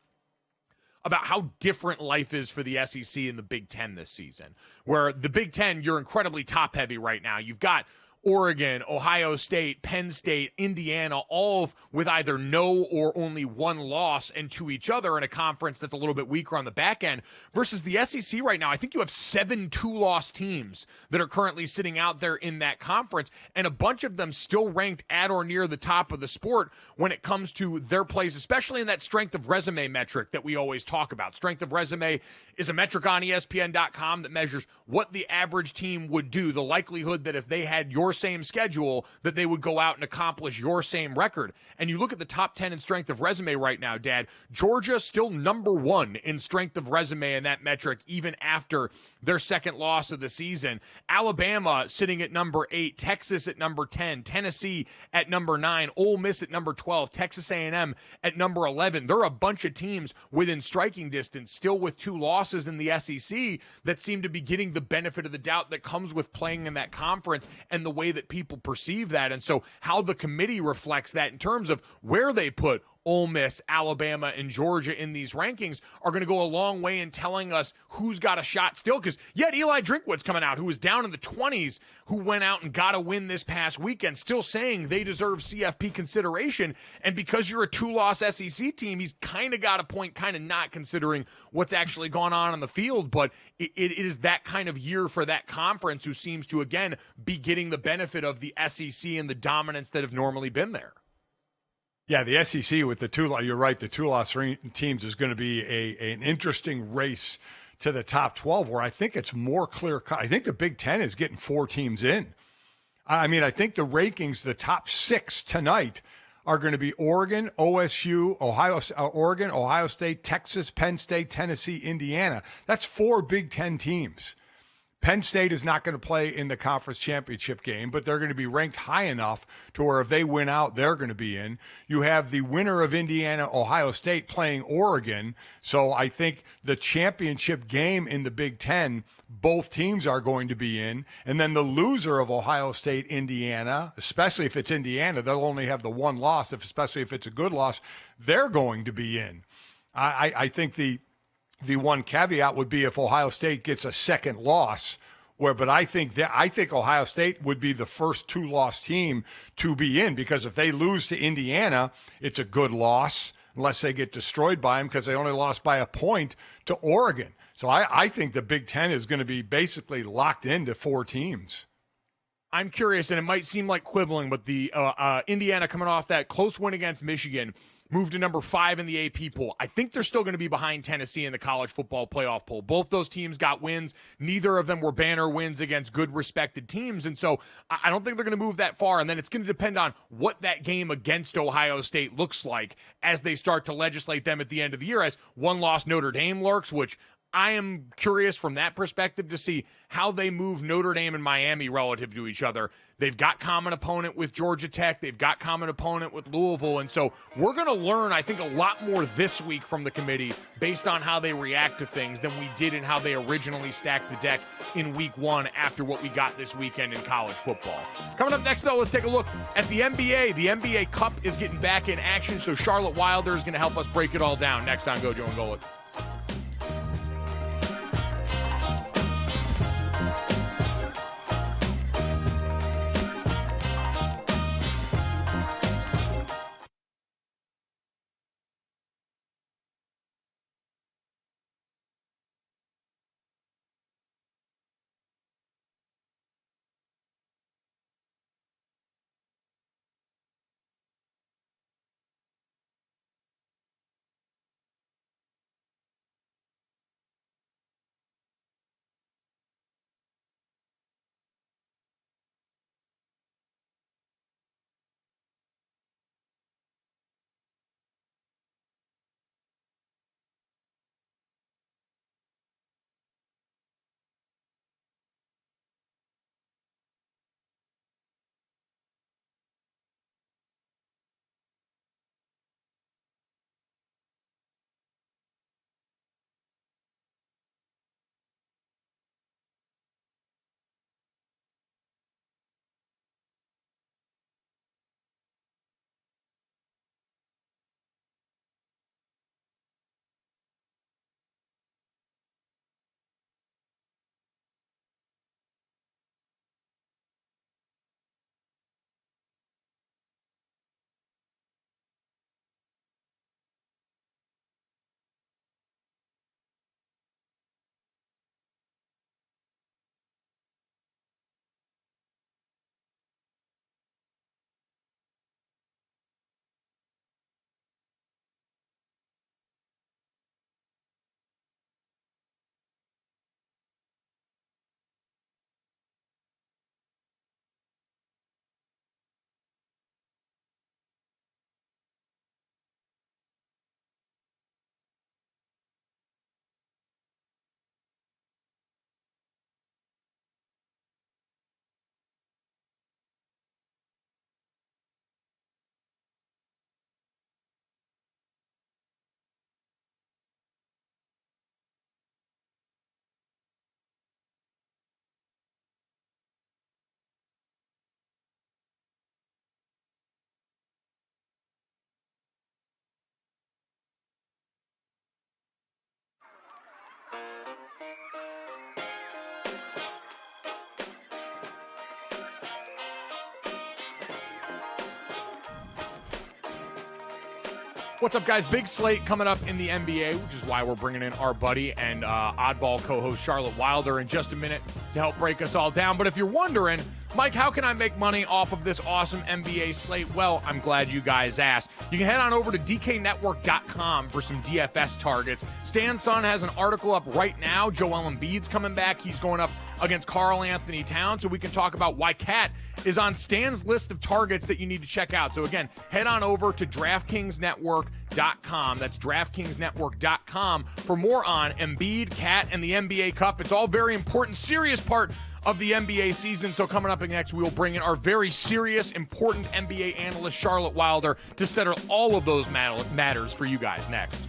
about how different life is for the SEC and the Big Ten this season, where the Big Ten, you're incredibly top-heavy right now. You've got Oregon, Ohio State, Penn State, Indiana, all with either no or only one loss and to each other in a conference that's a little bit weaker on the back end, versus the SEC right now. I think you have 7 two-loss teams that are currently sitting out there in that conference, and a bunch of them still ranked at or near the top of the sport when it comes to their plays, especially in that strength of resume metric that we always talk about. Strength of resume is a metric on ESPN.com that measures what the average team would do, the likelihood that if they had your same schedule that they would go out and accomplish your same record. And you look at the top 10 in strength of resume right now, Dad. Georgia still number 1 in strength of resume in that metric even after their second loss of the season. Alabama sitting at number 8, Texas at number 10, Tennessee at number 9, Ole Miss at number 12, Texas A&M at number 11. There are a bunch of teams within striking distance still with 2 losses in the SEC that seem to be getting the benefit of the doubt that comes with playing in that conference and the way that people perceive that. And so how the committee reflects that in terms of where they put Ole Miss, Alabama, and Georgia in these rankings are going to go a long way in telling us who's got a shot still. Because yet Eli Drinkwood's coming out, who was down in the 20s, who went out and got a win this past weekend, still saying they deserve CFP consideration. And because you're a 2-loss SEC team, he's kind of got a point, kind of not, considering what's actually gone on the field. But it is that kind of year for that conference, who seems to, again, be getting the benefit of the SEC and the dominance that have normally been there. Yeah, the SEC with the 2, you're right, the 2-loss teams is going to be an interesting race to the top 12, where I think it's more clear cut. I think the Big Ten is getting 4 teams in. I mean, I think the rankings, the top 6 tonight are going to be Oregon, OSU, Oregon, Ohio State, Texas, Penn State, Tennessee, Indiana. That's 4 Big Ten teams. Penn State is not going to play in the conference championship game, but they're going to be ranked high enough to where if they win out, they're going to be in. You have the winner of Indiana, Ohio State playing Oregon. So I think the championship game in the Big Ten, both teams are going to be in. And then the loser of Ohio State, Indiana, especially if it's Indiana, they'll only have the 1 loss, especially if it's a good loss, they're going to be in. I think the one caveat would be if Ohio State gets a second loss, but I think Ohio State would be the first 2-loss team to be in, because if they lose to Indiana, it's a good loss unless they get destroyed by them, because they only lost by a point to Oregon. So I think the Big Ten is going to be basically locked into 4 teams. I'm curious, and it might seem like quibbling, but the Indiana coming off that close win against Michigan moved to number 5 in the AP poll. I think they're still going to be behind Tennessee in the college football playoff poll. Both those teams got wins. Neither of them were banner wins against good, respected teams. And so I don't think they're going to move that far. And then it's going to depend on what that game against Ohio State looks like as they start to legislate them at the end of the year, as one-loss Notre Dame lurks, which I am curious from that perspective to see how they move Notre Dame and Miami relative to each other. They've got common opponent with Georgia Tech. They've got common opponent with Louisville. And so we're going to learn, I think, a lot more this week from the committee based on how they react to things than we did in how they originally stacked the deck in week 1 after what we got this weekend in college football. Coming up next, though, let's take a look at the NBA. The NBA Cup is getting back in action, so Charlotte Wilder is going to help us break it all down next on GoJo and Golic. What's up, guys? Big slate coming up in the NBA, which is why we're bringing in our buddy and oddball co-host Charlotte Wilder in just a minute to help break us all down. But if you're wondering, Mike, how can I make money off of this awesome NBA slate? Well, I'm glad you guys asked. You can head on over to DKNetwork.com for some DFS targets. Stan Sun has an article up right now. Joel Embiid's coming back. He's going up against Karl Anthony Towns, so we can talk about why Cat is on Stan's list of targets that you need to check out. So again, head on over to DraftKingsNetwork.com. That's DraftKingsNetwork.com for more on Embiid, Cat, and the NBA Cup. It's all very important, serious part of the NBA season. So coming up next, we will bring in our very serious, important NBA analyst, Charlotte Wilder, to settle all of those matters for you guys next.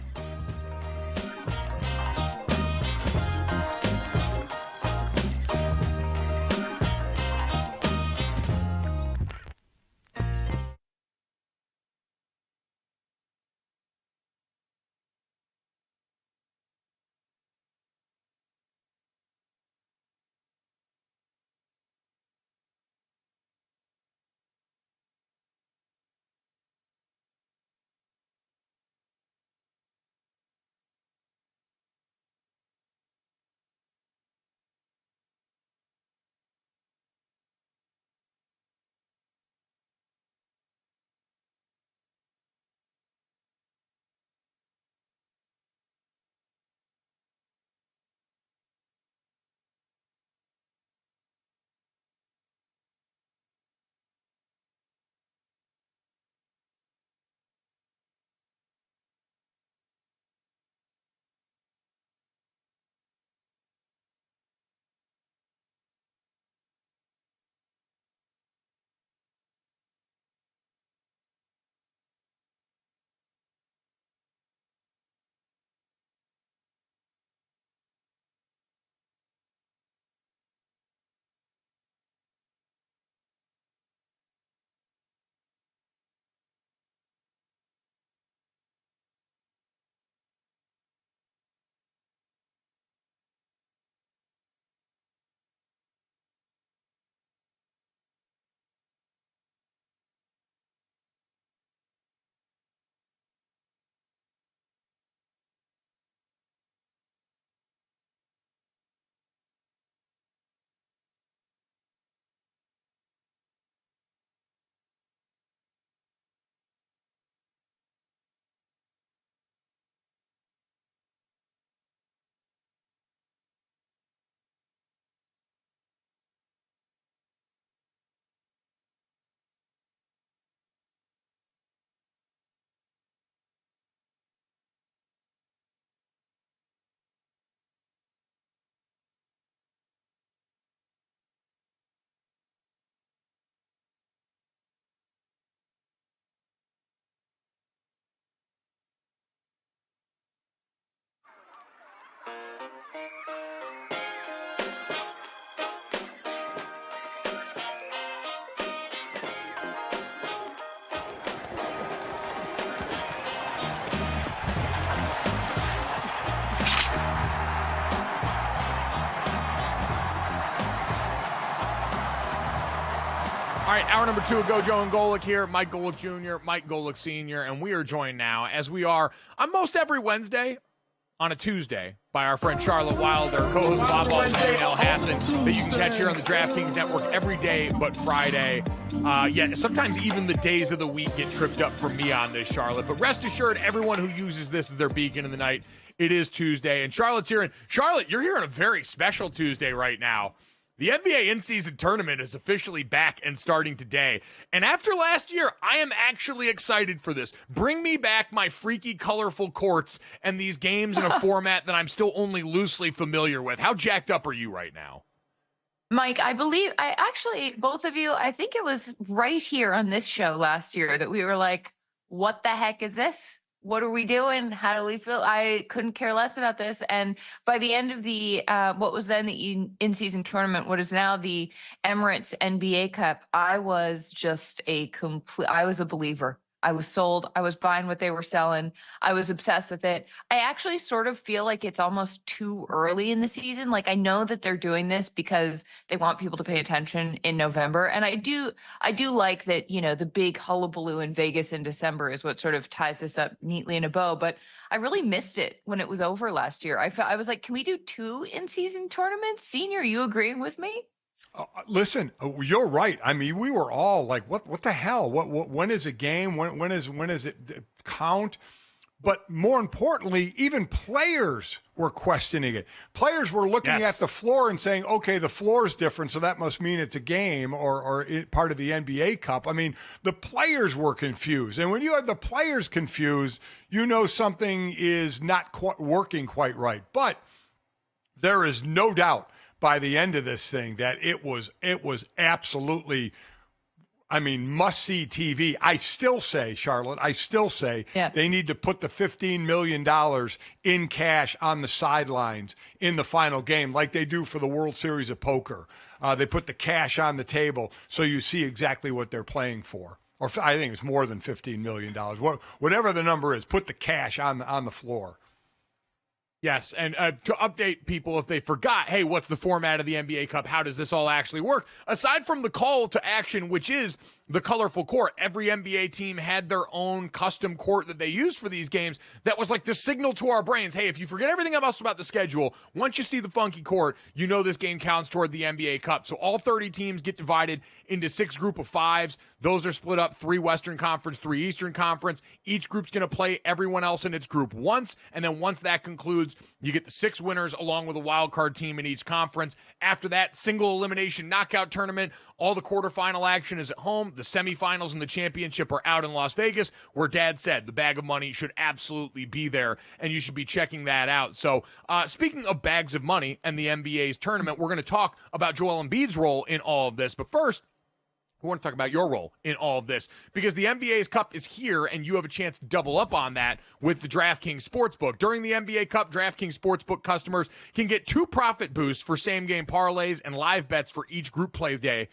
All right, hour number 2 of GoJo and Golic here. Mike Golic Jr., Mike Golic Sr., and we are joined now, as we are on most every Wednesday, on a Tuesday, by our friend Charlotte Wilder, co-host of Bob Balls and Al Hassan, that you can catch here on the DraftKings Network every day but Friday. Yeah, sometimes even the days of the week get tripped up for me on this, Charlotte. But rest assured, everyone who uses this as their beacon in the night, it is Tuesday. And Charlotte's here. And Charlotte, you're here on a very special Tuesday right now. The NBA in-season tournament is officially back and starting today. And after last year, I am actually excited for this. Bring me back my freaky, colorful courts and these games in a format that I'm still only loosely familiar with. How jacked up are you right now? Mike, both of you, I think it was right here on this show last year that we were like, what the heck is this? What are we doing? How do we feel? I couldn't care less about this. And by the end of the, what was then the in-season tournament, what is now the Emirates NBA Cup, I was just I was a believer. I was sold. I was buying what they were selling. I was obsessed with it. I actually sort of feel like it's almost too early in the season. Like, I know that they're doing this because they want people to pay attention in November. And I do like that, the big hullabaloo in Vegas in December is what sort of ties this up neatly in a bow. But I really missed it when it was over last year. I was like, can we do 2 in-season tournaments? Senior, you agreeing with me? Listen, you're right. I mean, we were all like, "What the hell? When is a game? When is it count?" But more importantly, even players were questioning it. Players were looking at the floor and saying, "Okay, the floor is different, so that must mean it's a game or part of the NBA Cup." I mean, the players were confused, and when you have the players confused, you know something is not working quite right. But there is no doubt by the end of this thing that it was absolutely, I mean, must-see TV. I still say, Charlotte, they need to put the $15 million in cash on the sidelines in the final game like they do for the World Series of Poker. They put the cash on the table so you see exactly what they're playing for. Or I think it's more than $15 million. Whatever the number is, put the cash on the floor. Yes, and to update people if they forgot, hey, what's the format of the NBA Cup? How does this all actually work? Aside from the call to action, which is the colorful court, every NBA team had their own custom court that they used for these games. That was like the signal to our brains, hey, if you forget everything else about the schedule, once you see the funky court, you know this game counts toward the NBA Cup. So all 30 teams get divided into 6 group of 5s. Those are split up 3 Western Conference, 3 Eastern Conference. Each group's going to play everyone else in its group once, and then once that concludes, you get the 6 winners along with a wild card team in each conference. After that, single elimination knockout tournament, all the quarterfinal action is at home. The semifinals and the championship are out in Las Vegas, where Dad said the bag of money should absolutely be there, and you should be checking that out. So speaking of bags of money and the NBA's tournament, we're going to talk about Joel Embiid's role in all of this. But first, we want to talk about your role in all of this because the NBA's Cup is here and you have a chance to double up on that with the DraftKings Sportsbook. During the NBA Cup, DraftKings Sportsbook customers can get 2 profit boosts for same-game parlays and live bets for each group play day.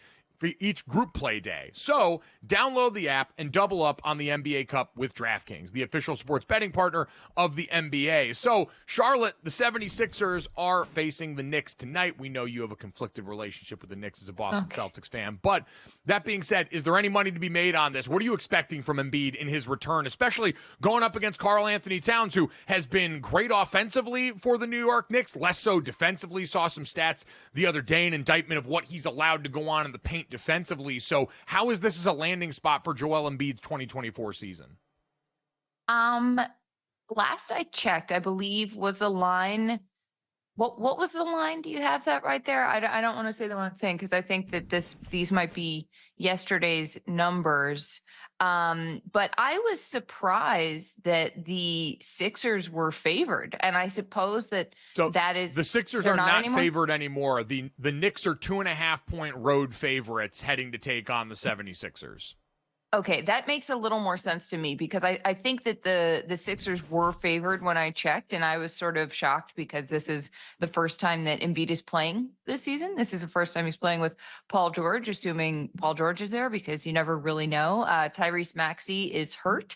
So download the app and double up on the NBA Cup with DraftKings, the official sports betting partner of the NBA. So Charlotte, the 76ers are facing the Knicks tonight. We know you have a conflicted relationship with the Knicks as a Boston Celtics fan. But that being said, is there any money to be made on this? What are you expecting from Embiid in his return, especially going up against Karl Anthony Towns, who has been great offensively for the New York Knicks, less so defensively? Saw some stats the other day, an indictment of what he's allowed to go on in the paint defensively. So how is this as a landing spot for Joel Embiid's 2024 season? Last I checked, I believe was the line. What was the line? Do you have that right there? I don't want to say the wrong thing because I think that these might be yesterday's numbers. But I was surprised that the Sixers were favored, and I suppose that is the Sixers are not favored anymore. The Knicks are 2.5 point road favorites heading to take on the 76ers. Okay, that makes a little more sense to me because I think that the Sixers were favored when I checked, and I was sort of shocked because this is the first time that Embiid is playing this season. This is the first time he's playing with Paul George, assuming Paul George is there because you never really know. Tyrese Maxey is hurt.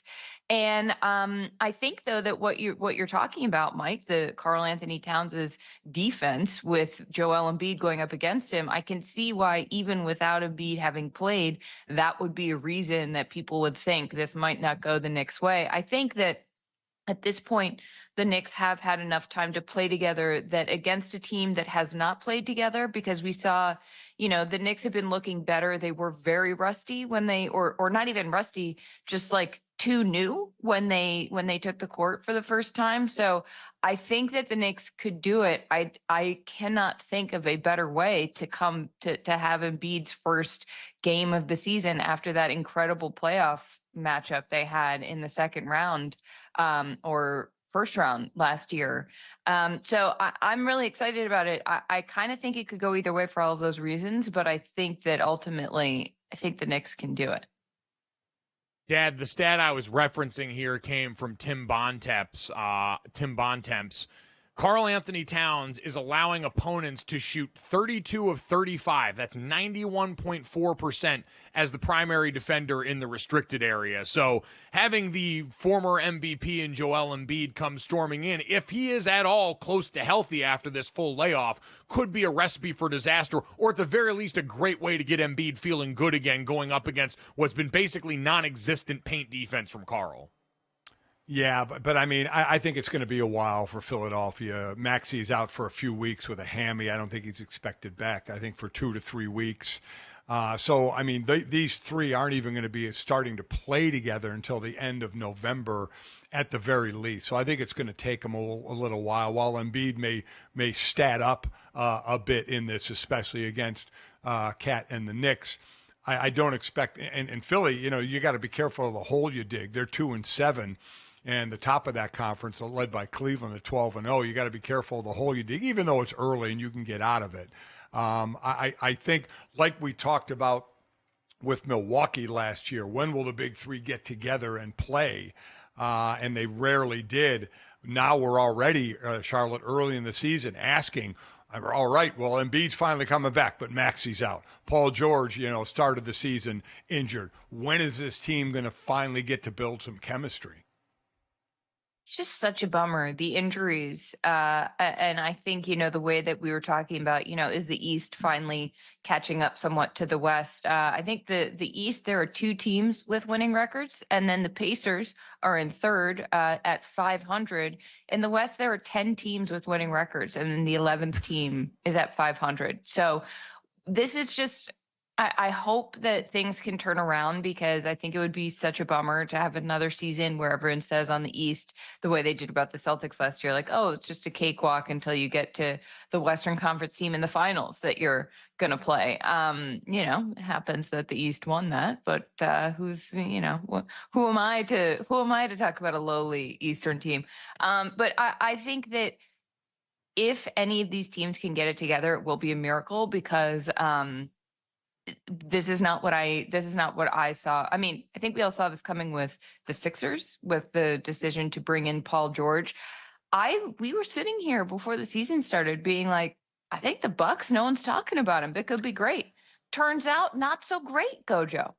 And I think though that what you're talking about, Mike, the Karl Anthony Towns' defense with Joel Embiid going up against him, I can see why even without Embiid having played, that would be a reason that people would think this might not go the Knicks' way. I think that at this point, the Knicks have had enough time to play together that against a team that has not played together, because we saw, the Knicks have been looking better. They were very rusty when they, or not even rusty, just like too new when they took the court for the first time. So I think that the Knicks could do it. I cannot think of a better way to come to have Embiid's first game of the season after that incredible playoff matchup they had in the second round or first round last year. So I'm really excited about it. I kind of think it could go either way for all of those reasons, but I think that ultimately, I think the Knicks can do it. Dad, the stat I was referencing here came from Tim Bontemps. Karl Anthony Towns is allowing opponents to shoot 32 of 35. That's 91.4% as the primary defender in the restricted area. So having the former MVP in Joel Embiid come storming in, if he is at all close to healthy after this full layoff, could be a recipe for disaster, or at the very least a great way to get Embiid feeling good again going up against what's been basically non-existent paint defense from Karl. Yeah, but I mean, I think it's going to be a while for Philadelphia. Maxey's out for a few weeks with a hammy. I don't think he's expected back, I think, for 2 to 3 weeks. So, I mean, these three aren't even going to be starting to play together until the end of November at the very least. So I think it's going to take them a little while Embiid may stat up a bit in this, especially against Cat and the Knicks. I don't expect, and Philly, you got to be careful of the hole you dig. They're 2-7. And the top of that conference, led by Cleveland at 12-0, you got to be careful of the hole you dig, even though it's early and you can get out of it. I think, like we talked about with Milwaukee last year, when will the big three get together and play? And they rarely did. Now we're already, Charlotte, early in the season asking, all right, well, Embiid's finally coming back, but Maxey's out. Paul George, started the season injured. When is this team going to finally get to build some chemistry? It's just such a bummer, the injuries. And I think, the way that we were talking about, is the East finally catching up somewhat to the West? I think the East, there are 2 teams with winning records, and then the Pacers are in third at 500. In the West, there are 10 teams with winning records, and then the 11th team is at 500. So this is just... I hope that things can turn around, because I think it would be such a bummer to have another season where everyone says on the East, the way they did about the Celtics last year, like, oh, it's just a cakewalk until you get to the Western Conference team in the finals that you're going to play. It happens that the East won that, but who am I to talk about a lowly Eastern team? But I think that if any of these teams can get it together, it will be a miracle, because this is not what I saw. I mean, I think we all saw this coming with the Sixers, with the decision to bring in Paul George. We were sitting here before the season started being like, I think the Bucks, no one's talking about him. That could be great. Turns out not so great, Gojo.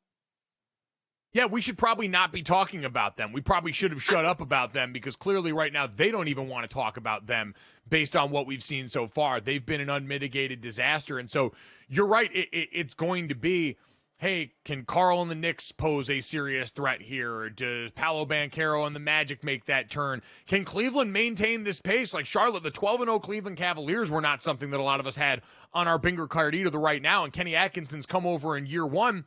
Yeah, we should probably not be talking about them. We probably should have shut up about them, because clearly right now they don't even want to talk about them based on what we've seen so far. They've been an unmitigated disaster. And so you're right. It's going to be, hey, can Karl and the Knicks pose a serious threat here? Does Paolo Banchero and the Magic make that turn? Can Cleveland maintain this pace? Like Charlotte, the 12-0 Cleveland Cavaliers were not something that a lot of us had on our bingo card either right now. And Kenny Atkinson's come over in year 1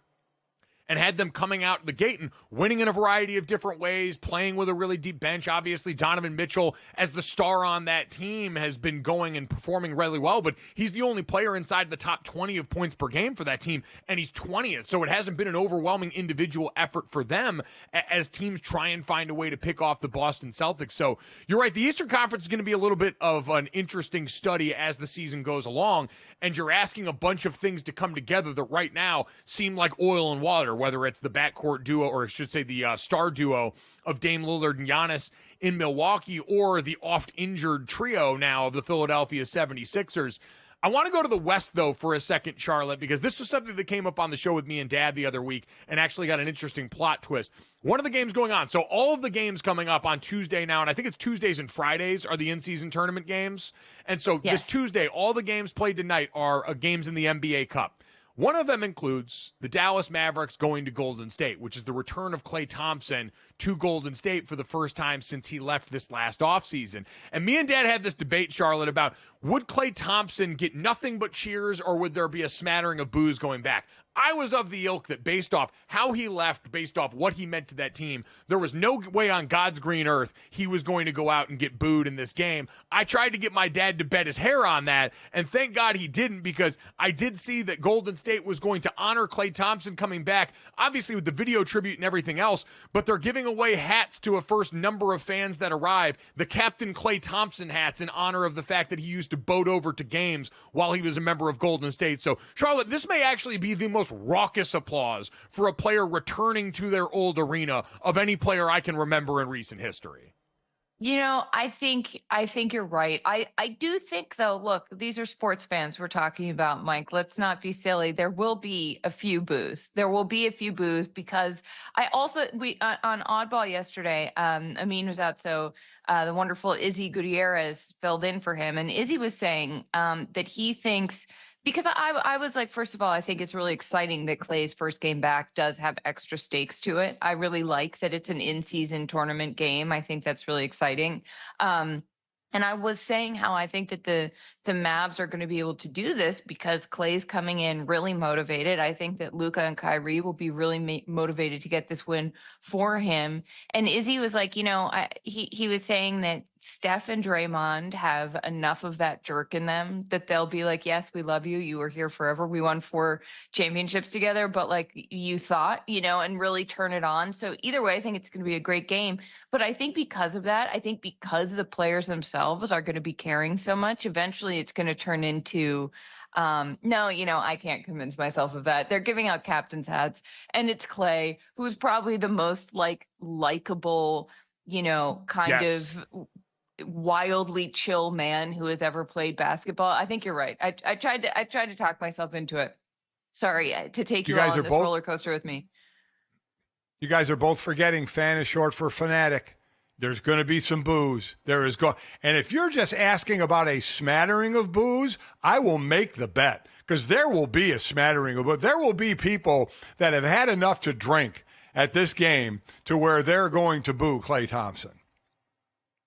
and had them coming out the gate and winning in a variety of different ways, playing with a really deep bench. Obviously, Donovan Mitchell, as the star on that team, has been going and performing really well, but he's the only player inside the top 20 of points per game for that team, and he's 20th, so it hasn't been an overwhelming individual effort for them as teams try and find a way to pick off the Boston Celtics. So you're right, the Eastern Conference is going to be a little bit of an interesting study as the season goes along, and you're asking a bunch of things to come together that right now seem like oil and water. matter, whether it's the backcourt duo, or I should say the star duo of Dame Lillard and Giannis in Milwaukee, or the oft-injured trio now of the Philadelphia 76ers. I want to go to the West, though, for a second, Charlotte, because this was something that came up on the show with me and Dad the other week and actually got an interesting plot twist. One of the games going on, so all of the games coming up on Tuesday now, and I think it's Tuesdays and Fridays are the in-season tournament games. And so this Tuesday, all the games played tonight are games in the NBA Cup. One of them includes the Dallas Mavericks going to Golden State, which is the return of Klay Thompson to Golden State for the first time since he left this last offseason. And me and Dad had this debate, Charlotte, about would Klay Thompson get nothing but cheers, or would there be a smattering of boos going back? I was of the ilk that based off how he left, based off what he meant to that team, there was no way on God's green earth he was going to go out and get booed in this game. I tried to get my dad to bet his hair on that, and thank God he didn't, because I did see that Golden State was going to honor Klay Thompson coming back, obviously with the video tribute and everything else, but they're giving away hats to a first number of fans that arrive, the Captain Klay Thompson hats, in honor of the fact that he used to boat over to games while he was a member of Golden State. So, Charlotte, this may actually be the most raucous applause for a player returning to their old arena of any player I can remember in recent history. You know, I think you're right. I do think, though, look, these are sports fans we're talking about, Mike. Let's not be silly. There will be a few boos. There will be a few boos, because we on Oddball yesterday, Amin was out, so the wonderful Izzy Gutierrez filled in for him, and Izzy was saying that he thinks, because I was like, first of all, I think it's really exciting that Klay's first game back does have extra stakes to it. I really like that it's an in-season tournament game. I think that's really exciting. And I was saying how I think that the Mavs are going to be able to do this because Klay's coming in really motivated. I think that Luka and Kyrie will be really motivated to get this win for him. And Izzy was like, he was saying that Steph and Draymond have enough of that jerk in them that they'll be like, yes, we love you. You were here forever. We won 4 championships together, but like you thought, and really turn it on. So either way, I think it's going to be a great game. But I think because of that, because the players themselves are going to be caring so much, eventually it's going to turn into, I can't convince myself of that. They're giving out captain's hats, and it's Klay, who's probably the most likable, kind of wildly chill man who has ever played basketball. I think you're right. I tried to talk myself into it. Sorry to take you all on this roller coaster with me. You guys are both forgetting fan is short for fanatic. There's going to be some boos. And if you're just asking about a smattering of boos, I will make the bet, because there will be a smattering of boos. There will be people that have had enough to drink at this game to where they're going to boo Klay Thompson.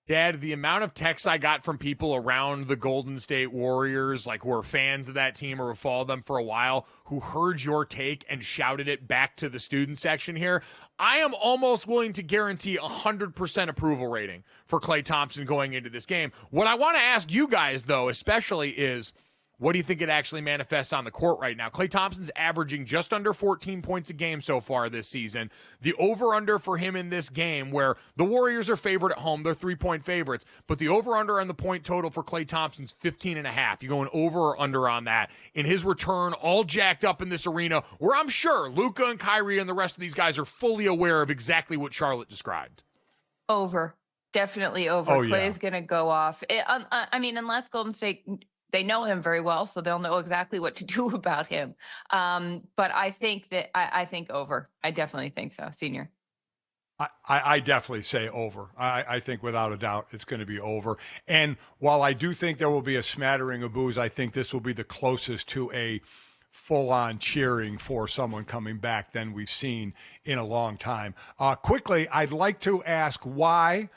Dad, the amount of texts I got from people around the Golden State Warriors, who are fans of that team or have followed them for a while, who heard your take and shouted it back to the student section here, I am almost willing to guarantee 100% approval rating for Klay Thompson going into this game. What I want to ask you guys, though, especially is, what do you think it actually manifests on the court right now? Klay Thompson's averaging just under 14 points a game so far this season. The over-under for him in this game, where the Warriors are favored at home, they're 3-point favorites, but the over-under on the point total for Klay Thompson's 15.5. You going over or under on that? In his return, all jacked up in this arena, where I'm sure Luka and Kyrie and the rest of these guys are fully aware of exactly what Charlotte described. Over. Definitely over. Oh, yeah. Klay's going to go off. Unless Golden State, they know him very well, so they'll know exactly what to do about him. But I think that I think over. I definitely think so, Senior. I definitely say over. I think without a doubt it's going to be over. And while I do think there will be a smattering of boos, I think this will be the closest to a full-on cheering for someone coming back than we've seen in a long time. Quickly, I'd like to ask why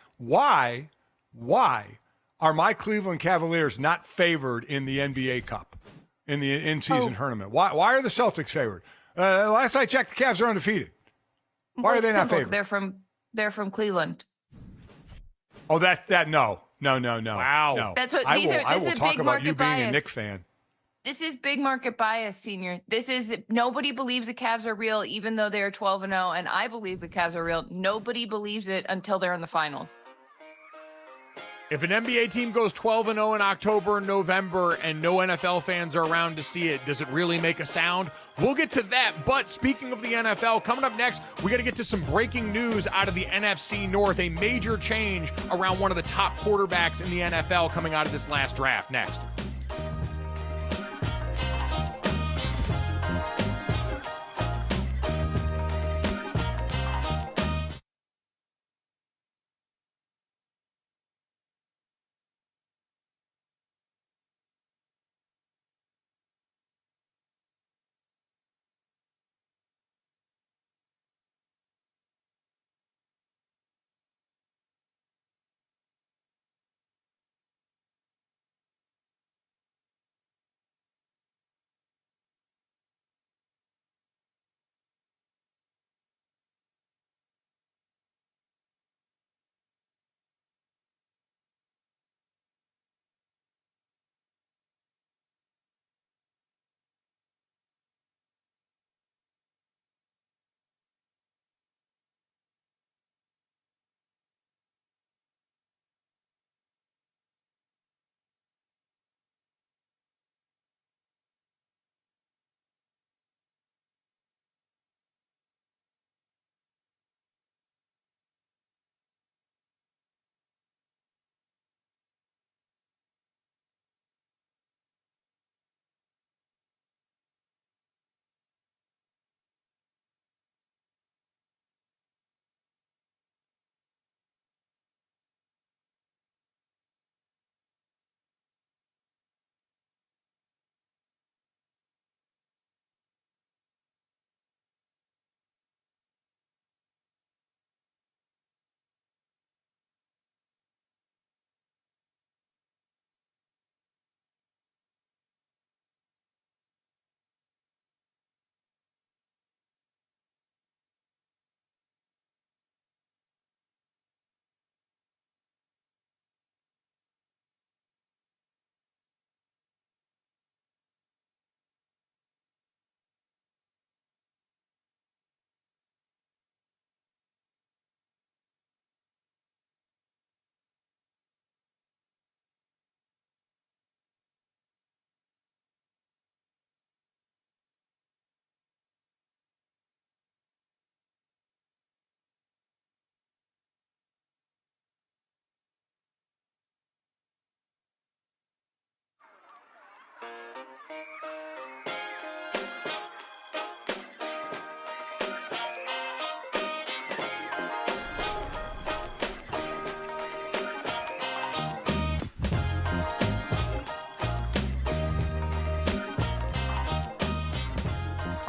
are my Cleveland Cavaliers not favored in the NBA Cup, in the in-season tournament? Why are the Celtics favored? Last I checked, the Cavs are undefeated. Why are they not favored? They're from Cleveland. Oh, no. Wow. No. That's what I this will is talk big about market you being bias. a Knicks fan. This is big market bias, Senior. Nobody believes the Cavs are real, even though they are 12-0, and I believe the Cavs are real. Nobody believes it until they're in the finals. If an NBA team goes 12-0 in October and November and no NFL fans are around to see it, does it really make a sound? We'll get to that. But speaking of the NFL, coming up next, we got to get to some breaking news out of the NFC North. A major change around one of the top quarterbacks in the NFL coming out of this last draft. Next.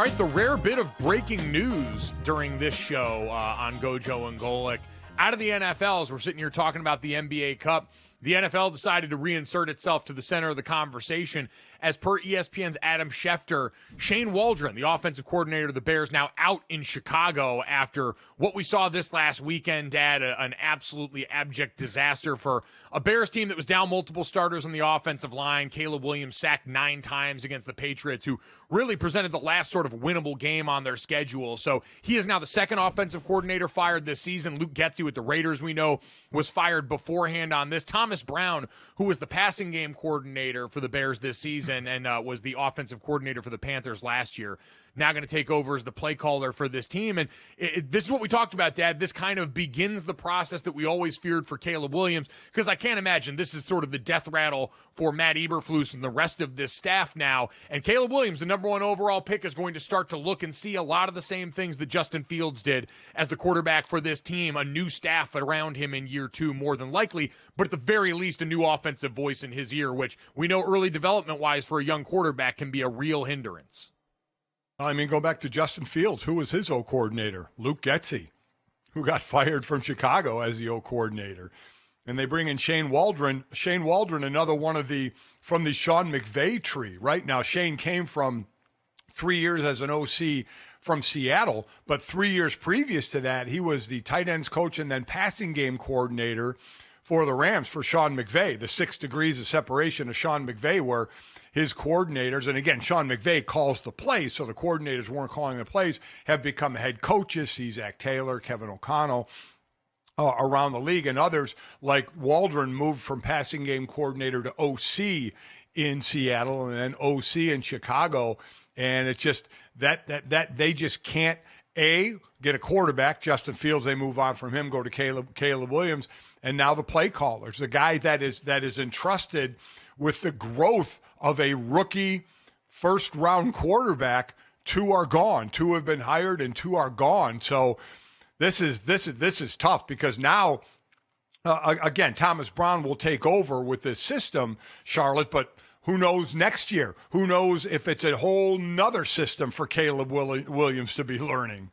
All right, the rare bit of breaking news during this show on GoJo and Golic. Out of the NFL, as we're sitting here talking about the NBA Cup, the NFL decided to reinsert itself to the center of the conversation. As per ESPN's Adam Schefter, Shane Waldron, the offensive coordinator of the Bears, now out in Chicago after what we saw this last weekend, Dad, an absolutely abject disaster for a Bears team that was down multiple starters on the offensive line. Caleb Williams sacked 9 times against the Patriots, who really presented the last sort of winnable game on their schedule. So he is now the second offensive coordinator fired this season. Luke Getsy with the Raiders, we know, was fired beforehand on this. Thomas Brown, who was the passing game coordinator for the Bears this season and was the offensive coordinator for the Panthers last year, now going to take over as the play caller for this team. And this is what we talked about, Dad. This kind of begins the process that we always feared for Caleb Williams, because I can't imagine this is sort of the death rattle for Matt Eberflus and the rest of this staff now. And Caleb Williams, the number 1 overall pick, is going to start to look and see a lot of the same things that Justin Fields did as the quarterback for this team, a new staff around him in year 2, more than likely, but at the very least, a new offensive voice in his ear, which we know early development-wise for a young quarterback can be a real hindrance. I mean, go back to Justin Fields. Who was his O coordinator? Luke Getsy, who got fired from Chicago as the O coordinator. And they bring in Shane Waldron. Shane Waldron, another one of from the Sean McVay tree. Right now, Shane came from 3 years as an OC from Seattle, but 3 years previous to that, he was the tight ends coach and then passing game coordinator for the Rams for Sean McVay. The 6 degrees of separation of Sean McVay were his coordinators, and again, Sean McVay calls the plays, so the coordinators weren't calling the plays, have become head coaches. See Zach Taylor, Kevin O'Connell. around the league, and others like Waldron moved from passing game coordinator to OC in Seattle and then OC in Chicago. And it's just that they just can't get a quarterback. Justin Fields, they move on from him, go to Caleb Williams, and now the play callers, the guy that is entrusted with the growth of a rookie first round quarterback. 2 are gone. 2 have been hired and 2 are gone. So this is tough because now again, Thomas Brown will take over with this system, Charlotte, but who knows next year? Who knows if it's a whole nother system for Caleb Williams to be learning?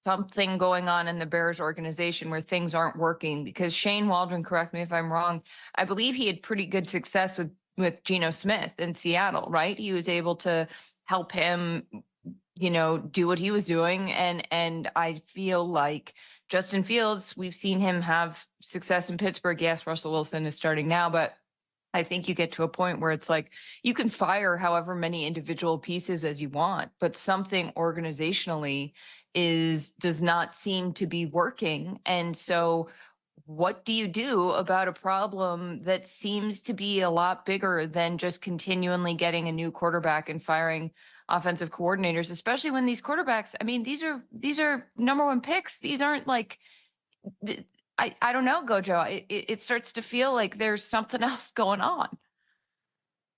Something going on in the Bears organization where things aren't working, because Shane Waldron, correct me if I'm wrong, I believe he had pretty good success with Geno Smith in Seattle, right? He was able to help him, do what he was doing. And I feel like Justin Fields, we've seen him have success in Pittsburgh. Yes, Russell Wilson is starting now, but I think you get to a point where it's like you can fire however many individual pieces as you want, but something organizationally does not seem to be working. And so what do you do about a problem that seems to be a lot bigger than just continually getting a new quarterback and firing offensive coordinators, especially when these quarterbacks, I mean, these are number 1 picks. These aren't like, I don't know, Gojo. It starts to feel like there's something else going on.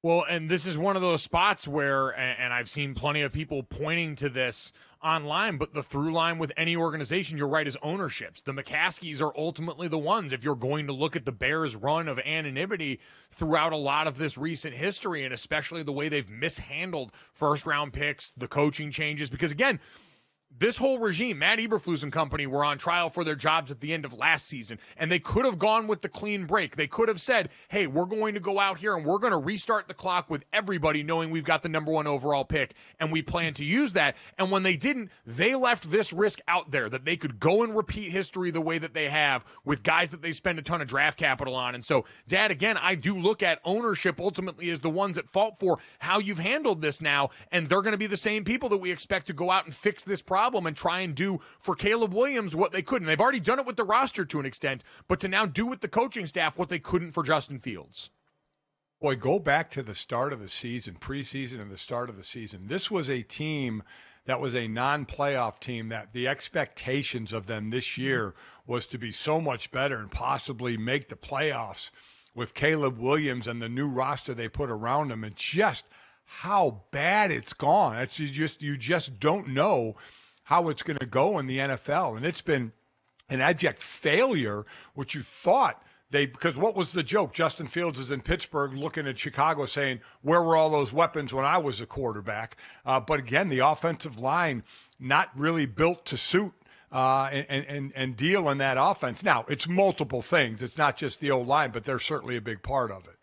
Well, and this is one of those spots where, and I've seen plenty of people pointing to this online, but the through line with any organization, you're right, is ownerships. The McCaskies are ultimately the ones, if you're going to look at the Bears' run of anonymity throughout a lot of this recent history, and especially the way they've mishandled first-round picks, the coaching changes, because again, this whole regime, Matt Eberflus and company, were on trial for their jobs at the end of last season, and they could have gone with the clean break. They could have said, hey, we're going to go out here and we're going to restart the clock with everybody knowing we've got the number 1 overall pick, and we plan to use that. And when they didn't, they left this risk out there that they could go and repeat history the way that they have with guys that they spend a ton of draft capital on. And so, Dad, again, I do look at ownership ultimately as the ones at fault for how you've handled this now, and they're going to be the same people that we expect to go out and fix this problem and try and do for Caleb Williams what they couldn't. They've already done it with the roster to an extent, but to now do with the coaching staff what they couldn't for Justin Fields. Boy, go back to the start of the season, preseason and the start of the season. This was a team that was a non-playoff team that the expectations of them this year was to be so much better and possibly make the playoffs with Caleb Williams and the new roster they put around him, and just how bad it's gone. It's you just don't know how it's going to go in the NFL. And it's been an abject failure, which you thought because what was the joke? Justin Fields is in Pittsburgh looking at Chicago saying, where were all those weapons when I was a quarterback? But again, the offensive line not really built to suit and deal in that offense. Now, it's multiple things. It's not just the O-line, but they're certainly a big part of it.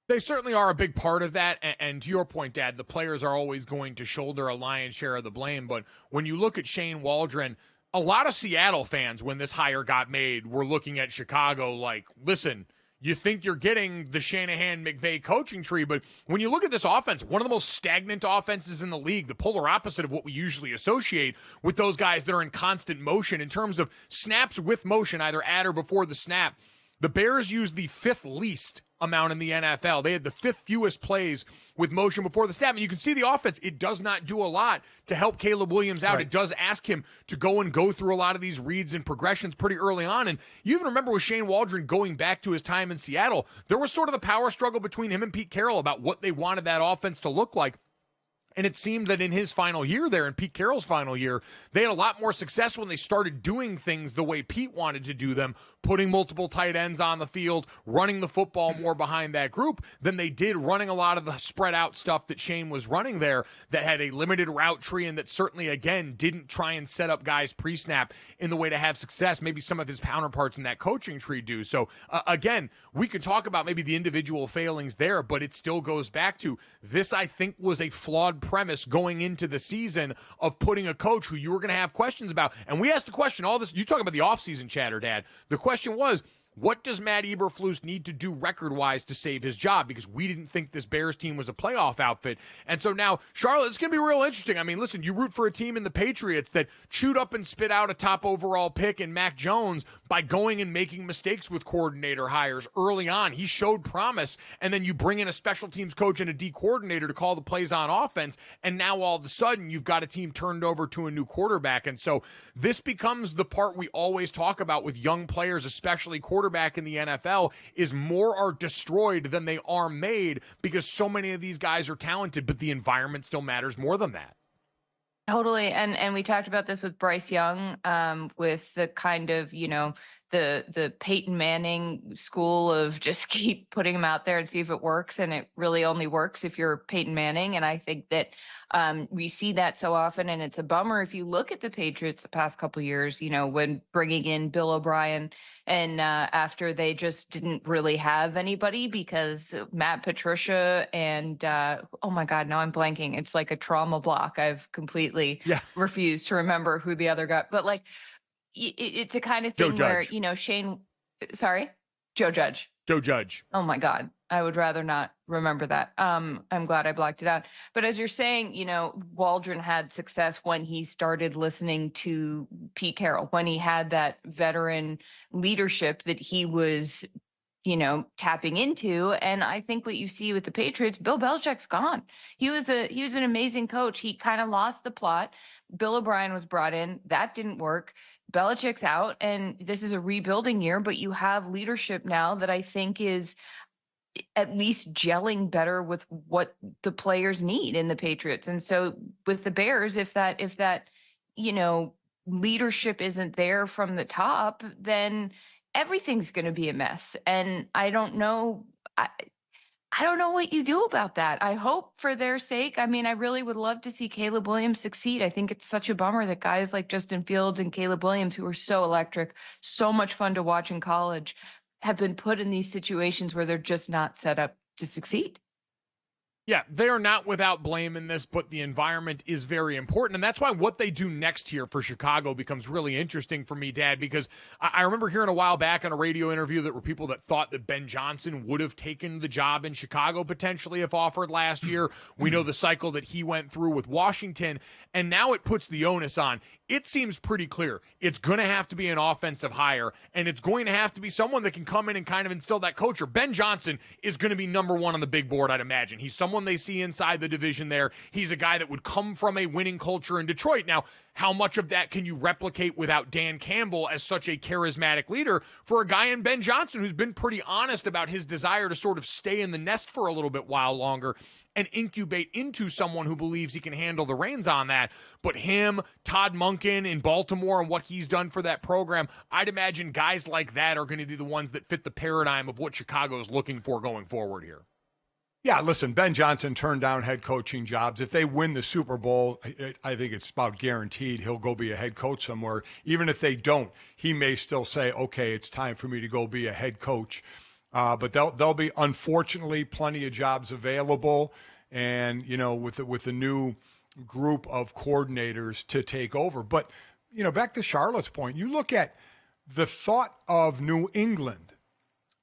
They certainly are a big part of that, and to your point, Dad, the players are always going to shoulder a lion's share of the blame, but when you look at Shane Waldron, a lot of Seattle fans, when this hire got made, were looking at Chicago like, listen, you think you're getting the Shanahan-McVay coaching tree, but when you look at this offense, one of the most stagnant offenses in the league, the polar opposite of what we usually associate with those guys that are in constant motion in terms of snaps with motion, either at or before the snap. The Bears used the 5th least amount in the NFL. They had the 5th fewest plays with motion before the snap. And you can see the offense, it does not do a lot to help Caleb Williams out. Right. It does ask him to go through a lot of these reads and progressions pretty early on. And you even remember with Shane Waldron going back to his time in Seattle, there was sort of the power struggle between him and Pete Carroll about what they wanted that offense to look like. And it seemed that in his final year there, in Pete Carroll's final year, they had a lot more success when they started doing things the way Pete wanted to do them, putting multiple tight ends on the field, running the football more behind that group than they did running a lot of the spread out stuff that Shane was running there that had a limited route tree and that certainly, again, didn't try and set up guys pre-snap in the way to have success. Maybe some of his counterparts in that coaching tree do. So, again, we could talk about maybe the individual failings there, but it still goes back to this, I think, was a flawed premise going into the season of putting a coach who you were going to have questions about. And we asked the question, all this, you talk about the offseason chatter, Dad. The question was, what does Matt Eberflus need to do record-wise to save his job? Because we didn't think this Bears team was a playoff outfit. And so now, Charlotte, it's going to be real interesting. I mean, listen, you root for a team in the Patriots that chewed up and spit out a top overall pick in Mac Jones by going and making mistakes with coordinator hires early on. He showed promise, and then you bring in a special teams coach and a D coordinator to call the plays on offense, and now all of a sudden you've got a team turned over to a new quarterback. And so this becomes the part we always talk about with young players, especially quarterback in the NFL, is more are destroyed than they are made, because so many of these guys are talented, but the environment still matters more than that. Totally. And we talked about this with Bryce Young, with the kind of, the Peyton Manning school of just keep putting him out there and see if it works. And it really only works if you're Peyton Manning. And I think that we see that so often, and it's a bummer. If you look at the Patriots the past couple of years, when bringing in Bill O'Brien, and after they just didn't really have anybody because Matt Patricia and oh my God, now I'm blanking. It's like a trauma block. I've completely refused to remember who the other guy, but like it's a kind of thing where, Joe Judge. Oh my God. I would rather not remember that. I'm glad I blocked it out. But as you're saying, Waldron had success when he started listening to Pete Carroll, when he had that veteran leadership that he was, tapping into. And I think what you see with the Patriots, Bill Belichick's gone. He was an amazing coach. He kind of lost the plot. Bill O'Brien was brought in. That didn't work. Belichick's out, and this is a rebuilding year, but you have leadership now that I think is at least gelling better with what the players need in the Patriots. And so with the Bears, if that, leadership isn't there from the top, then everything's going to be a mess. And I don't know. I don't know what you do about that. I hope for their sake. I mean, I really would love to see Caleb Williams succeed. I think it's such a bummer that guys like Justin Fields and Caleb Williams, who are so electric, so much fun to watch in college, have been put in these situations where they're just not set up to succeed. Yeah, they are not without blame in this, but the environment is very important. And that's why what they do next here for Chicago becomes really interesting for me, Dad, because I remember hearing a while back on a radio interview that were people that thought that Ben Johnson would have taken the job in Chicago potentially if offered last year. We know the cycle that he went through with Washington, and now it puts the onus on. It seems pretty clear. It's going to have to be an offensive hire, and it's going to have to be someone that can come in and kind of instill that culture. Ben Johnson is going to be number one on the big board, I'd imagine. He's someone they see inside the division there. He's a guy that would come from a winning culture in Detroit. Now, how much of that can you replicate without Dan Campbell as such a charismatic leader for a guy in Ben Johnson who's been pretty honest about his desire to sort of stay in the nest for a little bit while longer and incubate into someone who believes he can handle the reins on that. But him, Todd Monken in Baltimore and what he's done for that program, I'd imagine guys like that are going to be the ones that fit the paradigm of what Chicago's looking for going forward here. Yeah, listen, Ben Johnson turned down head coaching jobs. If they win the Super Bowl, I think it's about guaranteed he'll go be a head coach somewhere. Even if they don't, he may still say, okay, it's time for me to go be a head coach. But there'll be, unfortunately, plenty of jobs available. And, with the new group of coordinators to take over. But, back to Charlotte's point, you look at the thought of New England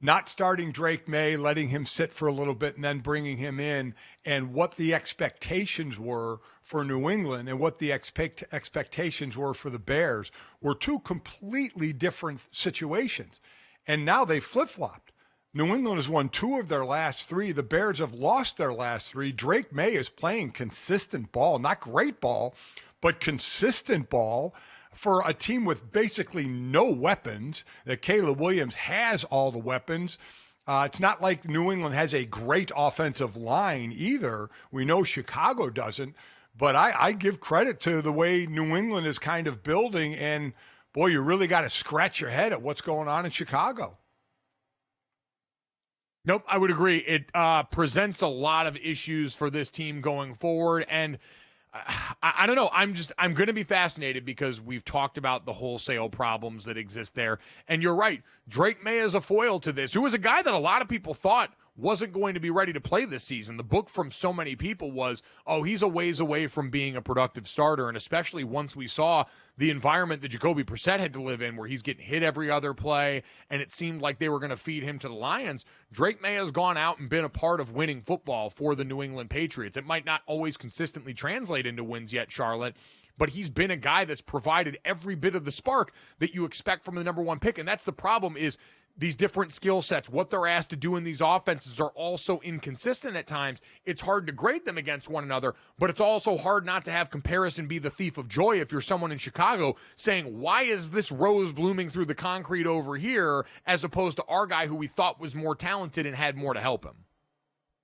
not starting Drake May, letting him sit for a little bit and then bringing him in, and what the expectations were for New England and what the expectations were for the Bears were two completely different situations. And now they flip-flopped. New England has won 2 of their last 3. The Bears have lost their last 3. Drake May is playing consistent ball, not great ball, but consistent ball for a team with basically no weapons. That Caleb Williams has all the weapons. It's not like New England has a great offensive line either. We know Chicago doesn't, but I give credit to the way New England is kind of building, and boy, you really got to scratch your head at what's going on in Chicago. Nope, I would agree. It presents a lot of issues for this team going forward, and I don't know. I'm going to be fascinated because we've talked about the wholesale problems that exist there. And you're right. Drake May is a foil to this, who was a guy that a lot of people thought wasn't going to be ready to play this season. The book from so many people was, oh, he's a ways away from being a productive starter, and especially once we saw the environment that Jacoby Brissett had to live in, where he's getting hit every other play, and it seemed like they were going to feed him to the Lions. Drake May has gone out and been a part of winning football for the New England Patriots. It might not always consistently translate into wins yet, Charlotte, but he's been a guy that's provided every bit of the spark that you expect from the number one pick. And that's the problem, is these different skill sets, what they're asked to do in these offenses are also inconsistent at times. It's hard to grade them against one another, but it's also hard not to have comparison be the thief of joy if you're someone in Chicago saying, why is this rose blooming through the concrete over here, as opposed to our guy who we thought was more talented and had more to help him?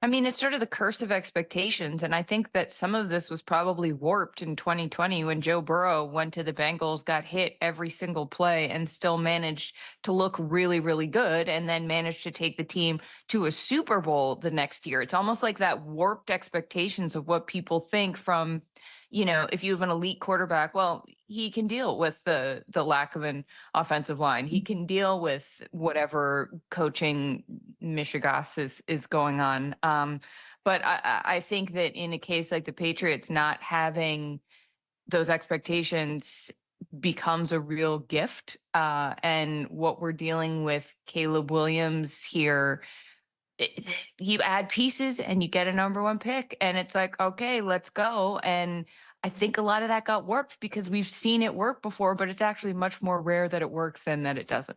I mean, it's sort of the curse of expectations. And I think that some of this was probably warped in 2020 when Joe Burrow went to the Bengals, got hit every single play, and still managed to look really, really good, and then managed to take the team to a Super Bowl the next year. It's almost like that warped expectations of what people think from, you know, if you have an elite quarterback, well, he can deal with the lack of an offensive line. He can deal with whatever coaching mishigas is going on. But I think that in a case like the Patriots, not having those expectations becomes a real gift. And what we're dealing with Caleb Williams here, you add pieces and you get a number one pick, and it's like, okay, let's go. And I think a lot of that got warped because we've seen it work before, but it's actually much more rare that it works than that it doesn't.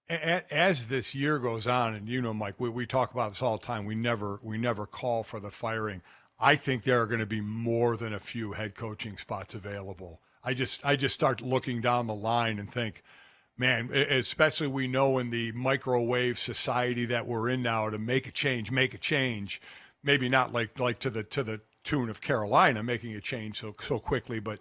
As this year goes on, and you know, Mike, we talk about this all the time. We never call for the firing. I think there are going to be more than a few head coaching spots available. I just start looking down the line and think, man, especially we know in the microwave society that we're in now, to make a change. Maybe not like to the tune of Carolina making a change so quickly, but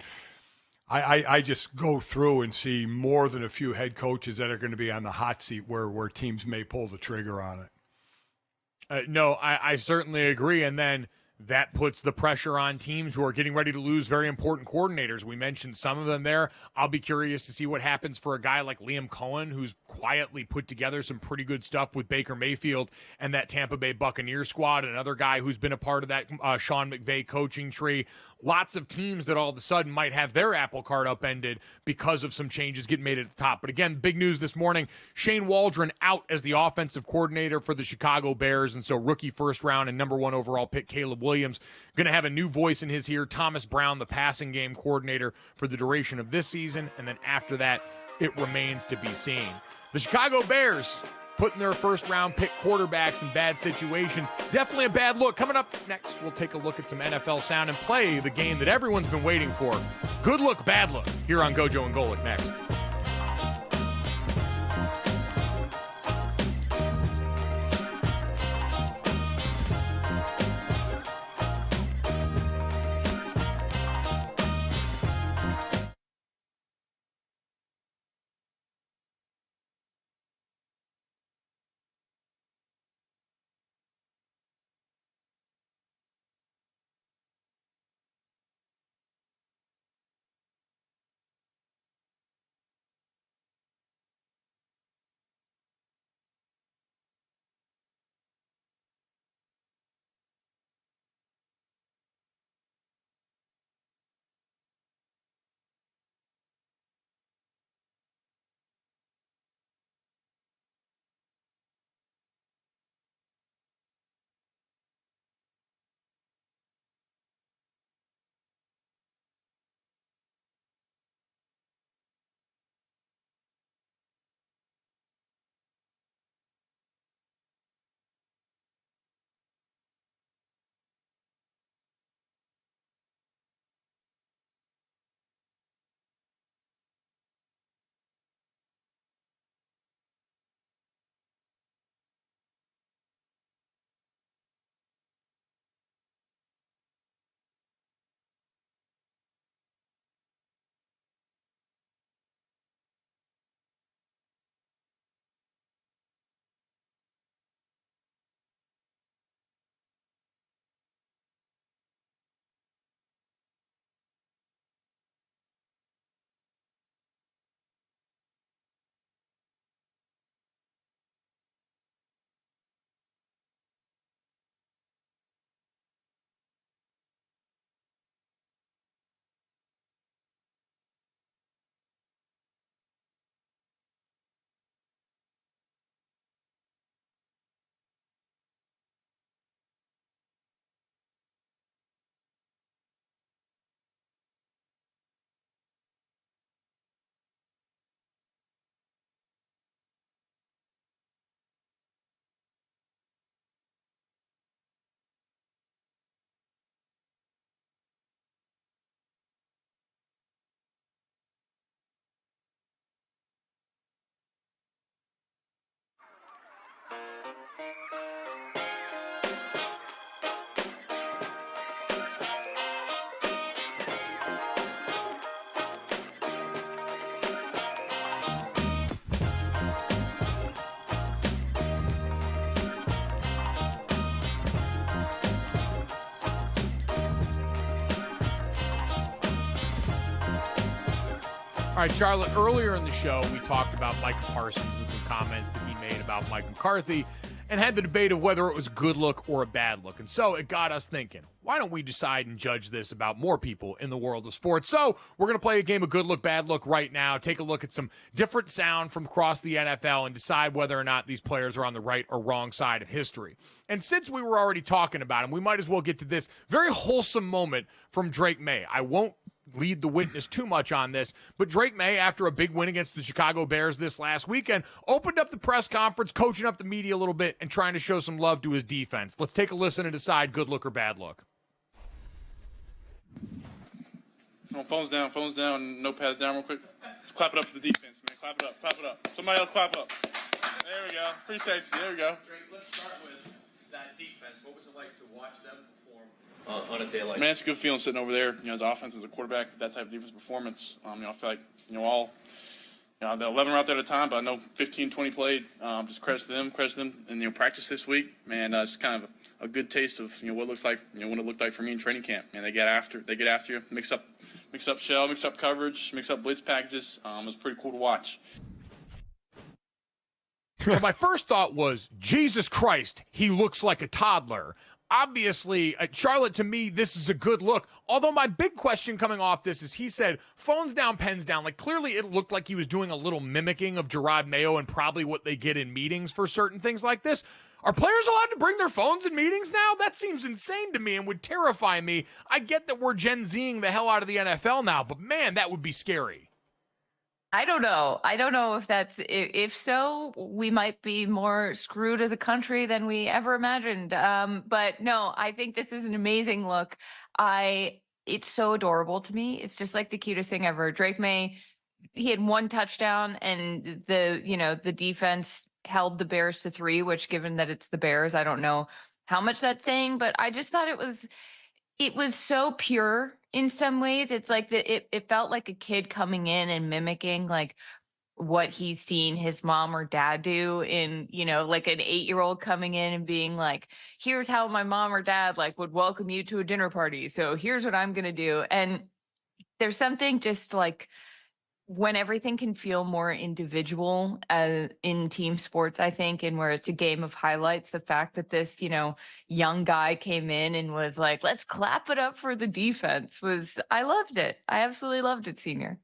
I just go through and see more than a few head coaches that are going to be on the hot seat where teams may pull the trigger on it. No, I certainly agree. And then that puts the pressure on teams who are getting ready to lose very important coordinators. We mentioned some of them there. I'll be curious to see what happens for a guy like Liam Cohen, who's quietly put together some pretty good stuff with Baker Mayfield and that Tampa Bay Buccaneers squad. Another guy who's been a part of that Sean McVay coaching tree. Lots of teams that all of a sudden might have their apple cart upended because of some changes getting made at the top. But again, big news this morning, Shane Waldron out as the offensive coordinator for the Chicago Bears. And so rookie first round and number one overall pick Caleb Williams going to have a new voice in his ear. Thomas Brown, the passing game coordinator for the duration of this season. And then after that, it remains to be seen. The Chicago Bears putting their first round pick quarterbacks in bad situations. Definitely a bad look. Coming up next, we'll take a look at some NFL sound and play the game that everyone's been waiting for. Good look, bad look, here on GoJo and Golic next. All right, Charlotte, earlier in the show, we talked about Micah Parsons and some comments that he made about Mike McCarthy and had the debate of whether it was a good look or a bad look. And so it got us thinking, why don't we decide and judge this about more people in the world of sports? So we're going to play a game of good look, bad look right now, take a look at some different sound from across the NFL and decide whether or not these players are on the right or wrong side of history. And since we were already talking about him, we might as well get to this very wholesome moment from Drake May. I won't lead the witness too much on this, but Drake May, after a big win against the Chicago Bears this last weekend, opened up the press conference, coaching up the media a little bit and trying to show some love to his defense. Let's take a listen and decide good look or bad look. Phones down, notepads down real quick. Just clap it up for the defense, man. Clap it up. Somebody else clap up. There we go. Appreciate you. There we go. Drake, let's start with that defense. What was it like to watch them perform on a day like Man, it's a good feeling sitting over there, as offense, as a quarterback, that type of defense performance. I feel like, the 11 were out there at a time, but I know 15, 20 played. Just credit to them, and, practice this week. Man, it's kind of a good taste of, what it looks like, what it looked like for me in training camp. Man, they get after you, mix up shell, mix up coverage, mix up blitz packages. It was pretty cool to watch. So my first thought was, Jesus Christ, he looks like a toddler. Obviously, Charlotte, to me, this is a good look. Although my big question coming off this is he said, phones down, pens down. Like, clearly it looked like he was doing a little mimicking of Gerard Mayo and probably what they get in meetings for certain things like this. Are players allowed to bring their phones in meetings now? That seems insane to me and would terrify me. I get that we're Gen Zing the hell out of the NFL now, but man, that would be scary. I don't know if so, we might be more screwed as a country than we ever imagined. But no, I think this is an amazing look. It's so adorable to me. It's just like the cutest thing ever. Drake May, he had one touchdown and the defense held the Bears to 3, which given that it's the Bears, I don't know how much that's saying, but I just thought it was so pure in some ways. It's like it felt like a kid coming in and mimicking like what he's seen his mom or dad do in, like an 8-year-old coming in and being like, here's how my mom or dad like would welcome you to a dinner party. So here's what I'm going to do. And there's something just like when everything can feel more individual in team sports, I think, and where it's a game of highlights, the fact that this, young guy came in and was like, let's clap it up for the defense I loved it. I absolutely loved it, Senior.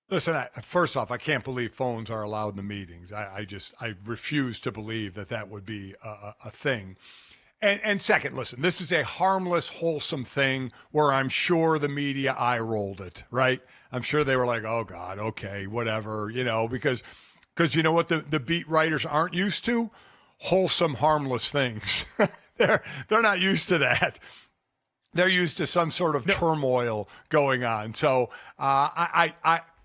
Listen, first off, I can't believe phones are allowed in the meetings. I refuse to believe that would be a thing. And second, listen, this is a harmless, wholesome thing where I'm sure the media eye-rolled it, right? I'm sure they were like, oh, God, okay, whatever, because you know what the beat writers aren't used to? Wholesome, harmless things. They're not used to that. They're used to some sort of turmoil going on. So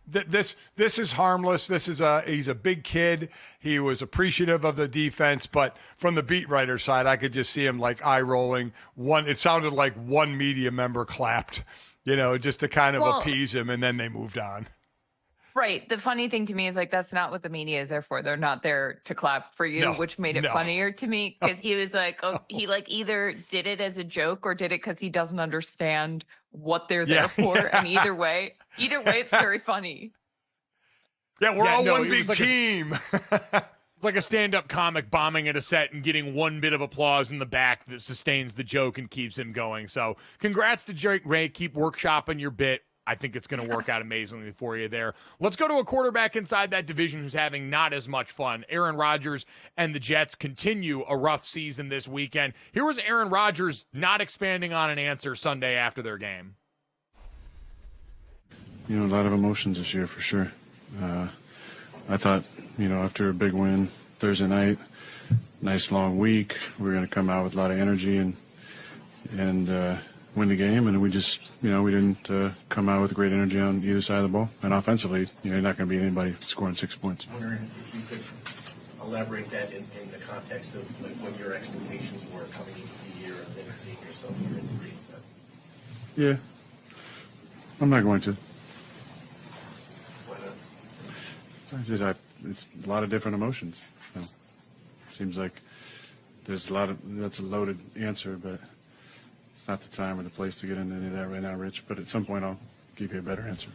this is harmless. He's a big kid. He was appreciative of the defense, but from the beat writer side, I could just see him like eye rolling. It sounded like one media member clapped, just to kind of appease him, and then they moved on. Right. The funny thing to me is like, that's not what the media is there for. They're not there to clap for you, which made it funnier to me because he was like, he like either did it as a joke or did it because he doesn't understand what they're there for. And either way, it's very funny. Yeah, we're all one big team. It's like a stand-up comic bombing at a set and getting one bit of applause in the back that sustains the joke and keeps him going. So congrats to Drake May. Keep workshopping your bit. I think it's going to work out amazingly for you there. Let's go to a quarterback inside that division who's having not as much fun. Aaron Rodgers and the Jets continue a rough season this weekend. Here was Aaron Rodgers not expanding on an answer Sunday after their game. A lot of emotions this year for sure. I thought, after a big win Thursday night, nice long week, we were going to come out with a lot of energy and win the game, and we just, we didn't come out with great energy on either side of the ball. And offensively, you're not going to beat anybody scoring 6 points. Wondering if you could elaborate that in the context of like, what your expectations were coming into the year and then seeing yourself here in 3 and 7? Yeah. I'm not going to. Why not? It's a lot of different emotions. You know, seems like there's that's a loaded answer, but it's not the time or the place to get into any of that right now, Rich. But at some point, I'll give you a better answer.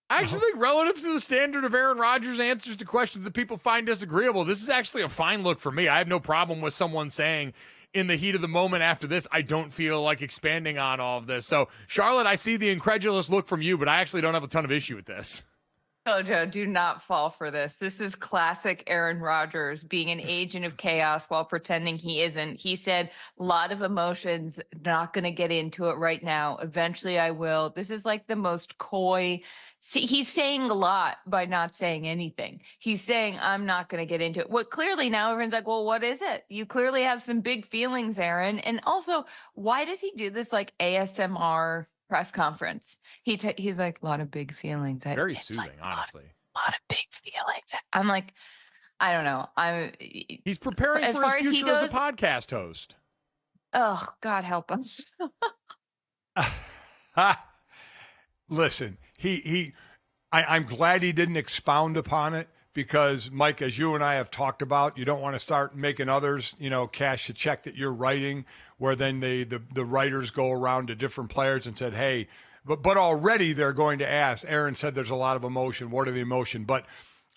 I actually think relative to the standard of Aaron Rodgers' answers to questions that people find disagreeable, this is actually a fine look for me. I have no problem with someone saying in the heat of the moment after this, I don't feel like expanding on all of this. So, Charlotte, I see the incredulous look from you, but I actually don't have a ton of issue with this. GoJo, do not fall for this. This is classic Aaron Rodgers being an agent of chaos while pretending he isn't. He said, a lot of emotions, not going to get into it right now. Eventually I will. This is like the most coy. See, he's saying a lot by not saying anything. He's saying, I'm not going to get into it. What clearly now everyone's like, well, what is it? You clearly have some big feelings, Aaron. And also, why does he do this like ASMR press conference? He's like, a lot of big feelings. Very It's soothing, like, honestly. A lot of big feelings. I'm like, I don't know. He's preparing as for far his as he future as goes- a podcast host. Oh, God help us. Listen, I'm glad he didn't expound upon it because, Mike, as you and I have talked about, you don't want to start making others, cash the check that you're writing, where then the writers go around to different players and said, hey, but already they're going to ask. Aaron said there's a lot of emotion. What are the emotion? But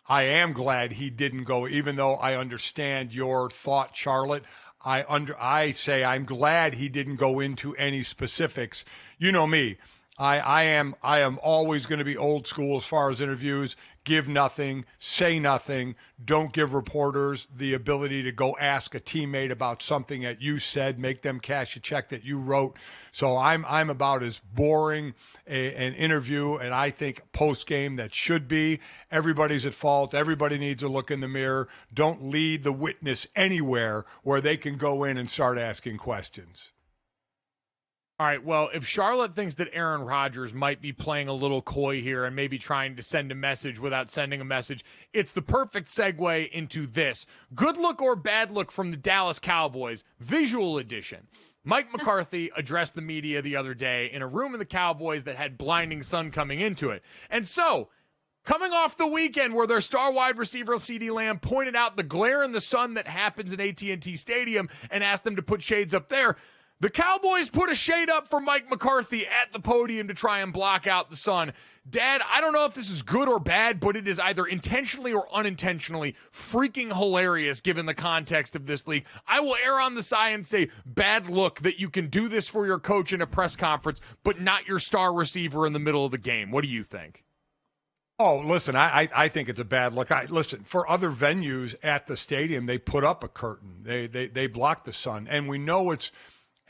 I am glad he didn't go, even though I understand your thought, Charlotte. I say I'm glad he didn't go into any specifics. You know me. I am always going to be old school as far as interviews. Give nothing, say nothing. Don't give reporters the ability to go ask a teammate about something that you said, make them cash a check that you wrote. So I'm about as boring an interview, and I think post-game that should be. Everybody's at fault. Everybody needs a look in the mirror. Don't lead the witness anywhere where they can go in and start asking questions. All right, well, if Charlotte thinks that Aaron Rodgers might be playing a little coy here and maybe trying to send a message without sending a message, it's the perfect segue into this. Good look or bad look from the Dallas Cowboys, visual edition. Mike McCarthy addressed the media the other day in a room in the Cowboys that had blinding sun coming into it. And so, coming off the weekend where their star wide receiver CeeDee Lamb pointed out the glare in the sun that happens at AT&T Stadium and asked them to put shades up there, the Cowboys put a shade up for Mike McCarthy at the podium to try and block out the sun. Dad, I don't know if this is good or bad, but it is either intentionally or unintentionally freaking hilarious given the context of this league. I will err on the side and say bad look that you can do this for your coach in a press conference, but not your star receiver in the middle of the game. What do you think? Oh, listen, I think it's a bad look. Listen, for other venues at the stadium, they put up a curtain. They block the sun. And we know it's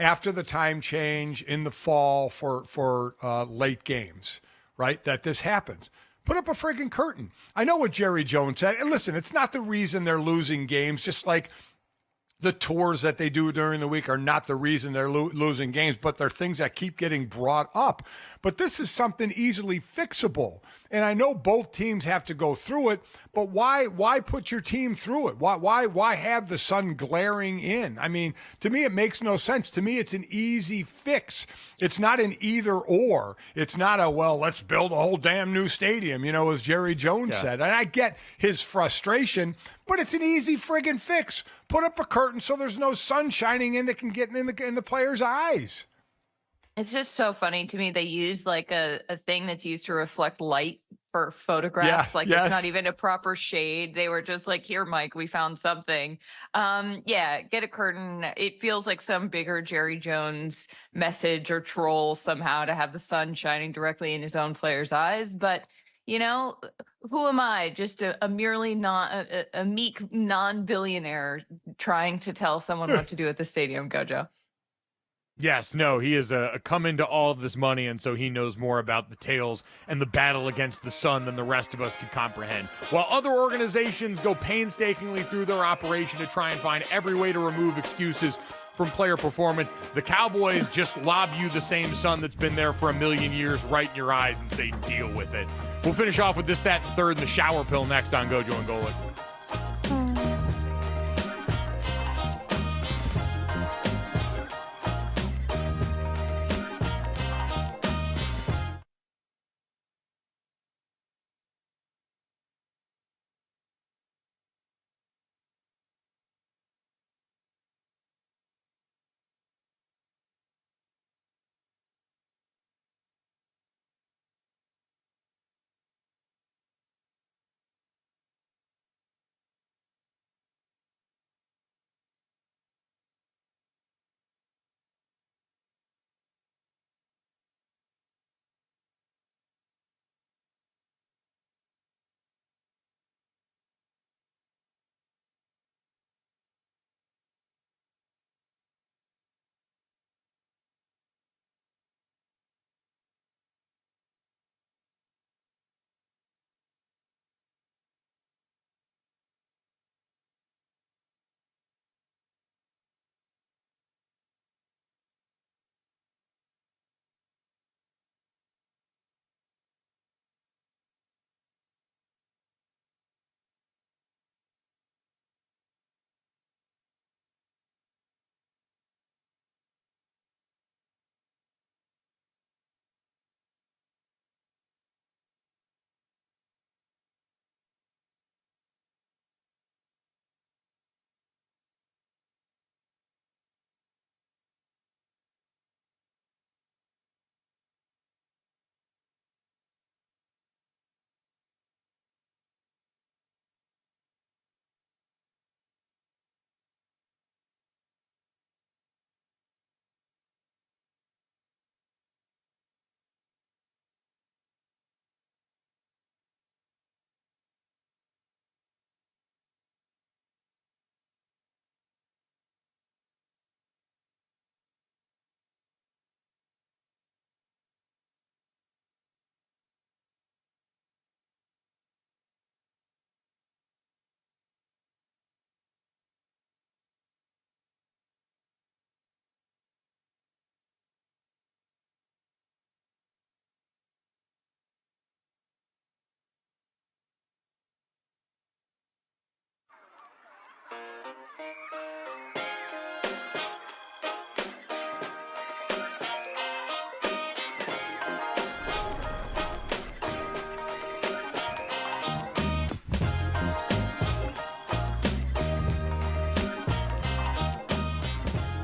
after the time change in the fall for late games, right, that this happens. Put up a friggin' curtain. I know what Jerry Jones said. And listen, it's not the reason they're losing games, just like the tours that they do during the week are not the reason they're losing games, but they're things that keep getting brought up. But this is something easily fixable. And I know both teams have to go through it, but why put your team through it? Why have the sun glaring in? I mean, to me, it makes no sense. To me, it's an easy fix. It's not an either or. It's not a, well, let's build a whole damn new stadium, as Jerry Jones said. And I get his frustration, but it's an easy friggin' fix. Put up a curtain so there's no sun shining in that can get in the players' eyes. It's just so funny to me. They use like a thing that's used to reflect light for photographs. It's not even a proper shade. They were just like, here, Mike, we found something. Get a curtain. It feels like some bigger Jerry Jones message or troll somehow to have the sun shining directly in his own players' eyes. But who am I? Just a merely a meek non-billionaire trying to tell someone what to do at the stadium, GoJo. Yes, no, he is come into all of this money, and so he knows more about the tales and the battle against the sun than the rest of us could comprehend. While other organizations go painstakingly through their operation to try and find every way to remove excuses from player performance, the Cowboys just lob you the same sun that's been there for a million years right in your eyes and say, deal with it. We'll finish off with this, that, and third, and the shower pill next on GoJo and Golic.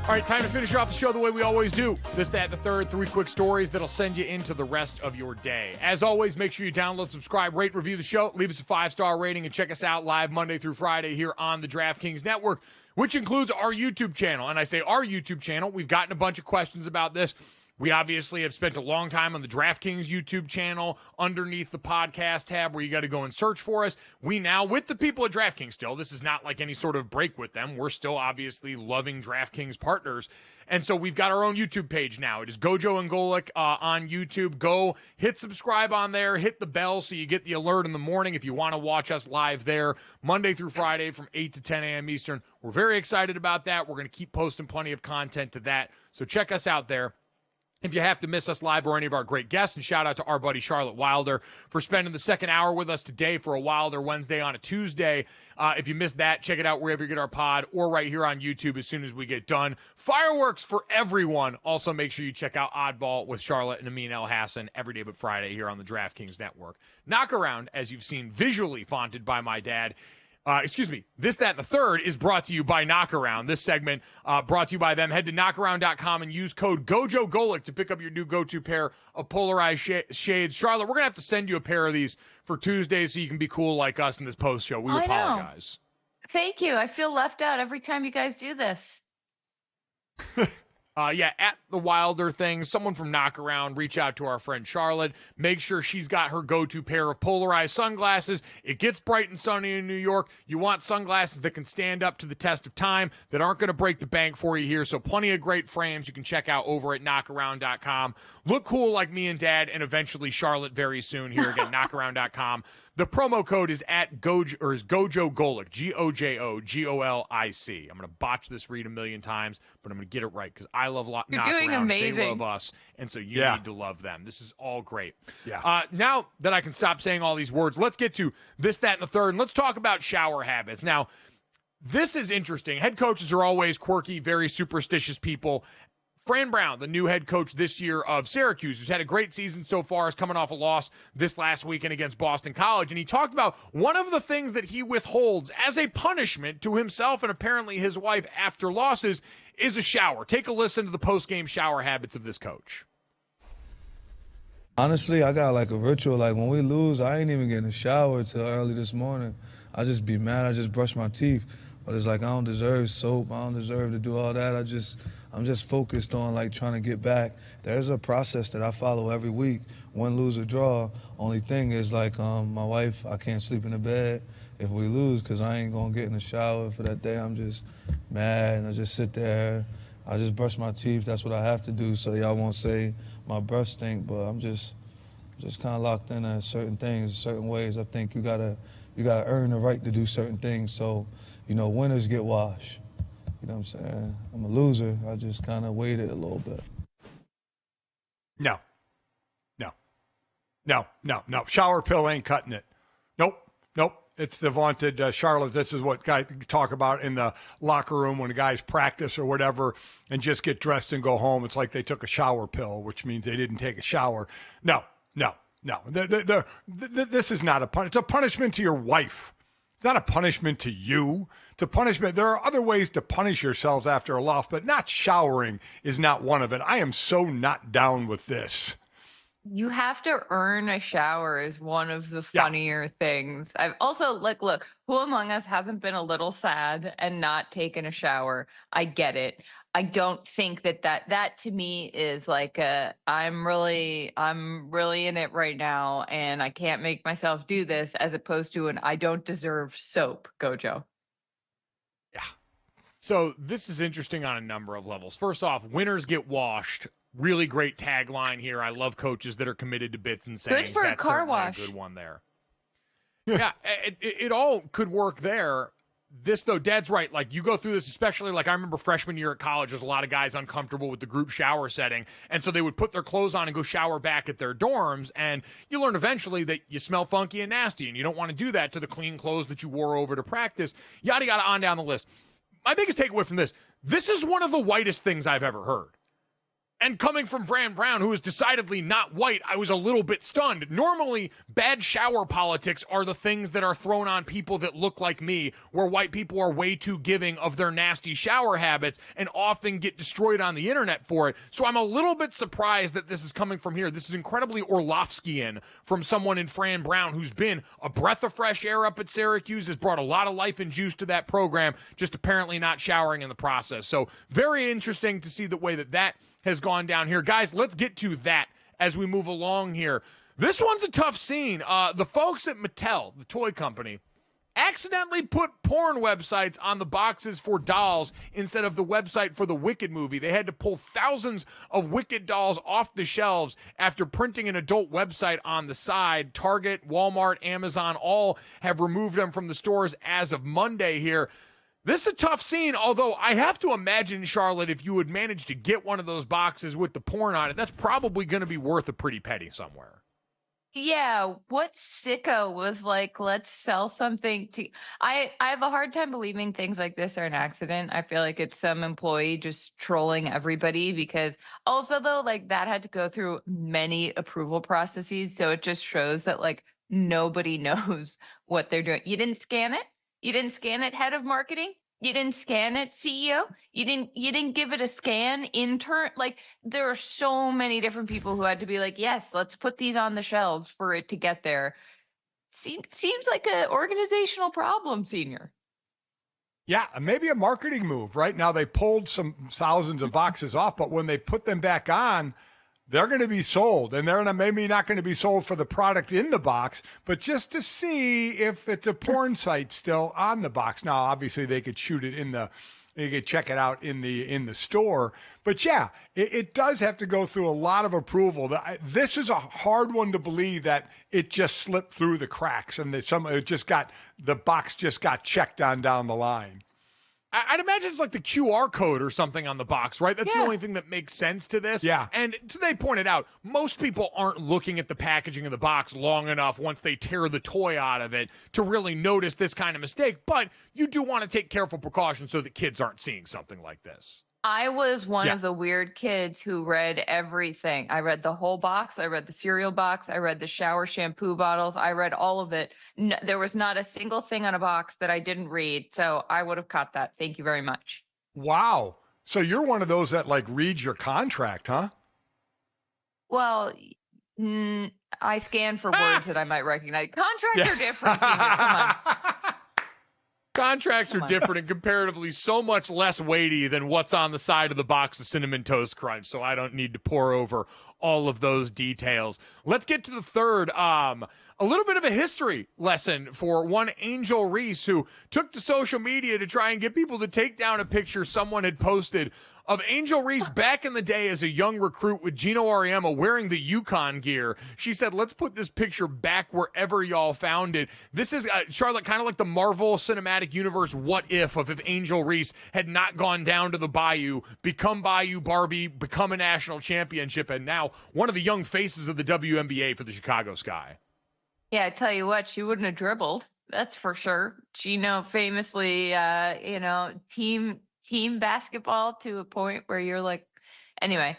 All right, time to finish off the show the way we always do. This, that, the third, 3 quick stories that'll send you into the rest of your day. As always, make sure you download, subscribe, rate, review the show, leave us a 5-star rating, and check us out live Monday through Friday here on the DraftKings Network, which includes our YouTube channel. And I say our YouTube channel. We've gotten a bunch of questions about this. We obviously have spent a long time on the DraftKings YouTube channel underneath the podcast tab where you got to go and search for us. We now, with the people at DraftKings still, this is not like any sort of break with them. We're still obviously loving DraftKings partners. And so we've got our own YouTube page now. It is GoJo and Golic on YouTube. Go hit subscribe on there. Hit the bell so you get the alert in the morning if you want to watch us live there Monday through Friday from 8 to 10 a.m. Eastern. We're very excited about that. We're going to keep posting plenty of content to that. So check us out there. If you have to miss us live or any of our great guests, and shout out to our buddy Charlotte Wilder for spending the second hour with us today for a Wilder Wednesday on a Tuesday. If you missed that, check it out wherever you get our pod or right here on YouTube as soon as we get done. Fireworks for everyone. Also, make sure you check out Oddball with Charlotte and Amin El Hassan every day but Friday here on the DraftKings Network. Knockaround, as you've seen, visually fonted by my dad. This, that, and the third is brought to you by Knockaround. This segment brought to you by them. Head to knockaround.com and use code GoJo Golic to pick up your new go-to pair of polarized shades. Charlotte, we're going to have to send you a pair of these for Tuesday so you can be cool like us in this post show. We apologize. Thank you. I feel left out every time you guys do this. At the Wilder thing, someone from Knockaround, reach out to our friend Charlotte. Make sure she's got her go-to pair of polarized sunglasses. It gets bright and sunny in New York. You want sunglasses that can stand up to the test of time, that aren't going to break the bank for you here. So plenty of great frames you can check out over at knockaround.com. Look cool like me and Dad, and eventually Charlotte very soon here again, knockaround.com. The promo code is GoJo Golic, GoJo Golic. I'm going to botch this read a million times, but I'm going to get it right because I love You're doing Knockaround. amazing. They love us, and so you need to love them. This is all great. Yeah. Now that I can stop saying all these words, let's get to this, that, and the third, and let's talk about shower habits. Now, this is interesting. Head coaches are always quirky, very superstitious people. Fran Brown, the new head coach this year of Syracuse, who's had a great season so far, is coming off a loss this last weekend against Boston College. And he talked about one of the things that he withholds as a punishment to himself and apparently his wife after losses is a shower. Take a listen to the post-game shower habits of this coach. Honestly, I got like a ritual. Like when we lose, I ain't even getting a shower till early this morning. I just be mad. I just brush my teeth. But it's like I don't deserve soap. I don't deserve to do all that. I'm just focused on like trying to get back. There's a process that I follow every week. Win, lose, or draw. Only thing is like my wife, I can't sleep in the bed if we lose because I ain't gonna get in the shower for that day. I'm just mad and I just sit there. I just brush my teeth. That's what I have to do so y'all won't say my breath stink. But I'm just kind of locked in at certain things, certain ways. I think you gotta earn the right to do certain things. So, winners get washed. You know what I'm saying? I'm a loser. I just kind of waited a little bit. No. Shower pill ain't cutting it. Nope. It's the vaunted Charlotte. This is what guys talk about in the locker room when the guys practice or whatever and just get dressed and go home. It's like they took a shower pill, which means they didn't take a shower. No. This is not a punishment. It's a punishment to your wife. It's not a punishment to you. It's a punishment. There are other ways to punish yourselves after a loss, but not showering is not one of it. I am so not down with this. You have to earn a shower is one of the funnier things. I've also look, who among us hasn't been a little sad and not taken a shower? I get it. I don't think that to me is like I'm really in it right now and I can't make myself do this, as opposed to an I don't deserve soap, Gojo. Yeah. So this is interesting on a number of levels. First off, winners get washed. Really great tagline here. I love coaches that are committed to bits and sayings. Good for a car wash. A good one there. Yeah, it all could work there. This, though, Dad's right. Like, you go through this, especially, like, I remember freshman year at college, there's a lot of guys uncomfortable with the group shower setting, and so they would put their clothes on and go shower back at their dorms, and you learn eventually that you smell funky and nasty, and you don't want to do that to the clean clothes that you wore over to practice. Yada, yada, on down the list. My biggest takeaway from this is one of the whitest things I've ever heard. And coming from Fran Brown, who is decidedly not white, I was a little bit stunned. Normally, bad shower politics are the things that are thrown on people that look like me, where white people are way too giving of their nasty shower habits and often get destroyed on the internet for it. So I'm a little bit surprised that this is coming from here. This is incredibly Orlovskian from someone in Fran Brown who's been a breath of fresh air up at Syracuse, has brought a lot of life and juice to that program, just apparently not showering in the process. So very interesting to see the way that has gone down here. Guys, let's get to that as we move along here. This one's a tough scene. The folks at Mattel, the toy company, accidentally put porn websites on the boxes for dolls instead of the website for the Wicked movie. They had to pull thousands of Wicked dolls off the shelves after printing an adult website on the side. Target, Walmart, Amazon all have removed them from the stores as of Monday here. This is a tough scene, although I have to imagine, Charlotte, if you would manage to get one of those boxes with the porn on it, that's probably going to be worth a pretty penny somewhere. Yeah, what sicko was like, let's sell something to... I have a hard time believing things like this are an accident. I feel like it's some employee just trolling everybody, because also, though, like, that had to go through many approval processes, so it just shows that, like, nobody knows what they're doing. You didn't scan it? You didn't scan it, head of marketing? You didn't scan it, CEO? You didn't give it a scan, intern? Like, there are so many different people who had to be like, yes, let's put these on the shelves for it to get there. Seems like an organizational problem, Senior. Yeah, maybe a marketing move. Right now they pulled some thousands of boxes off, but when they put them back on, they're going to be sold. And they're maybe not going to be sold for the product in the box, but just to see if it's a porn site still on the box. Now, obviously they could shoot it you could check it out in the store. But yeah, it does have to go through a lot of approval. This is a hard one to believe that it just slipped through the cracks and the box just got checked on down the line. I'd imagine it's like the QR code or something on the box, right? That's the only thing that makes sense to this. Yeah. And they pointed out, most people aren't looking at the packaging of the box long enough once they tear the toy out of it to really notice this kind of mistake. But you do want to take careful precautions so that kids aren't seeing something like this. I was one of the weird kids who read everything. I read the whole box. I read the cereal box. I read the shower shampoo bottles. I read all of it. No, there was not a single thing on a box that I didn't read. So I would have caught that. Thank you very much. Wow. So you're one of those that like reads your contract, huh? Well, I scan for words that I might recognize. Contracts are different, Senior. Come on. Contracts are different and comparatively so much less weighty than what's on the side of the box of Cinnamon Toast Crunch, so I don't need to pour over all of those details. Let's get to the third. A little bit of a history lesson for one Angel Reese, who took to social media to try and get people to take down a picture someone had posted of Angel Reese back in the day as a young recruit with Gino Auriemma wearing the Yukon gear. She said, let's put this picture back wherever y'all found it. This is, Charlotte, kind of like the Marvel Cinematic Universe what if Angel Reese had not gone down to the Bayou, become Bayou Barbie, become a national championship, and now one of the young faces of the WNBA for the Chicago Sky. Yeah, I tell you what, she wouldn't have dribbled. That's for sure. Gino famously, team basketball to a point where you're like, anyway,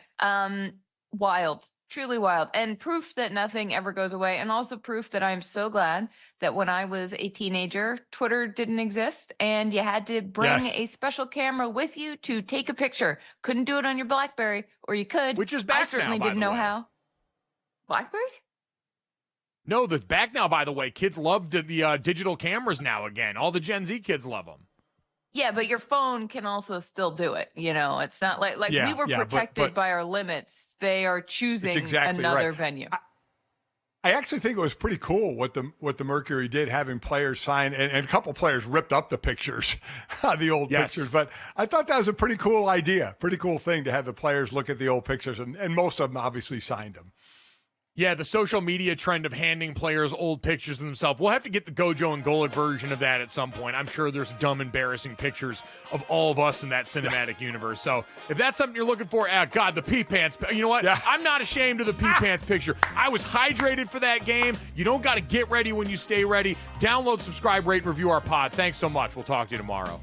wild, truly wild, and proof that nothing ever goes away. And also proof that I'm so glad that when I was a teenager, Twitter didn't exist and you had to bring a special camera with you to take a picture. Couldn't do it on your BlackBerry, or you could. Which is back I certainly now, by didn't the know way. how. Blackberries? No, that's back now, by the way. Kids love the digital cameras now again. All the Gen Z kids love them. Yeah, but your phone can also still do it. You know, it's not like we were protected by our limits. They are choosing another venue. I actually think it was pretty cool what the Mercury did, having players sign, and a couple players ripped up the pictures, the old pictures. But I thought that was a pretty cool idea, pretty cool thing to have the players look at the old pictures, and most of them obviously signed them. Yeah, the social media trend of handing players old pictures of themselves. We'll have to get the GoJo and Golic version of that at some point. I'm sure there's dumb, embarrassing pictures of all of us in that cinematic universe. So if that's something you're looking for, God, the pee pants. You know what? Yeah. I'm not ashamed of the pee pants picture. I was hydrated for that game. You don't got to get ready when you stay ready. Download, subscribe, rate, and review our pod. Thanks so much. We'll talk to you tomorrow.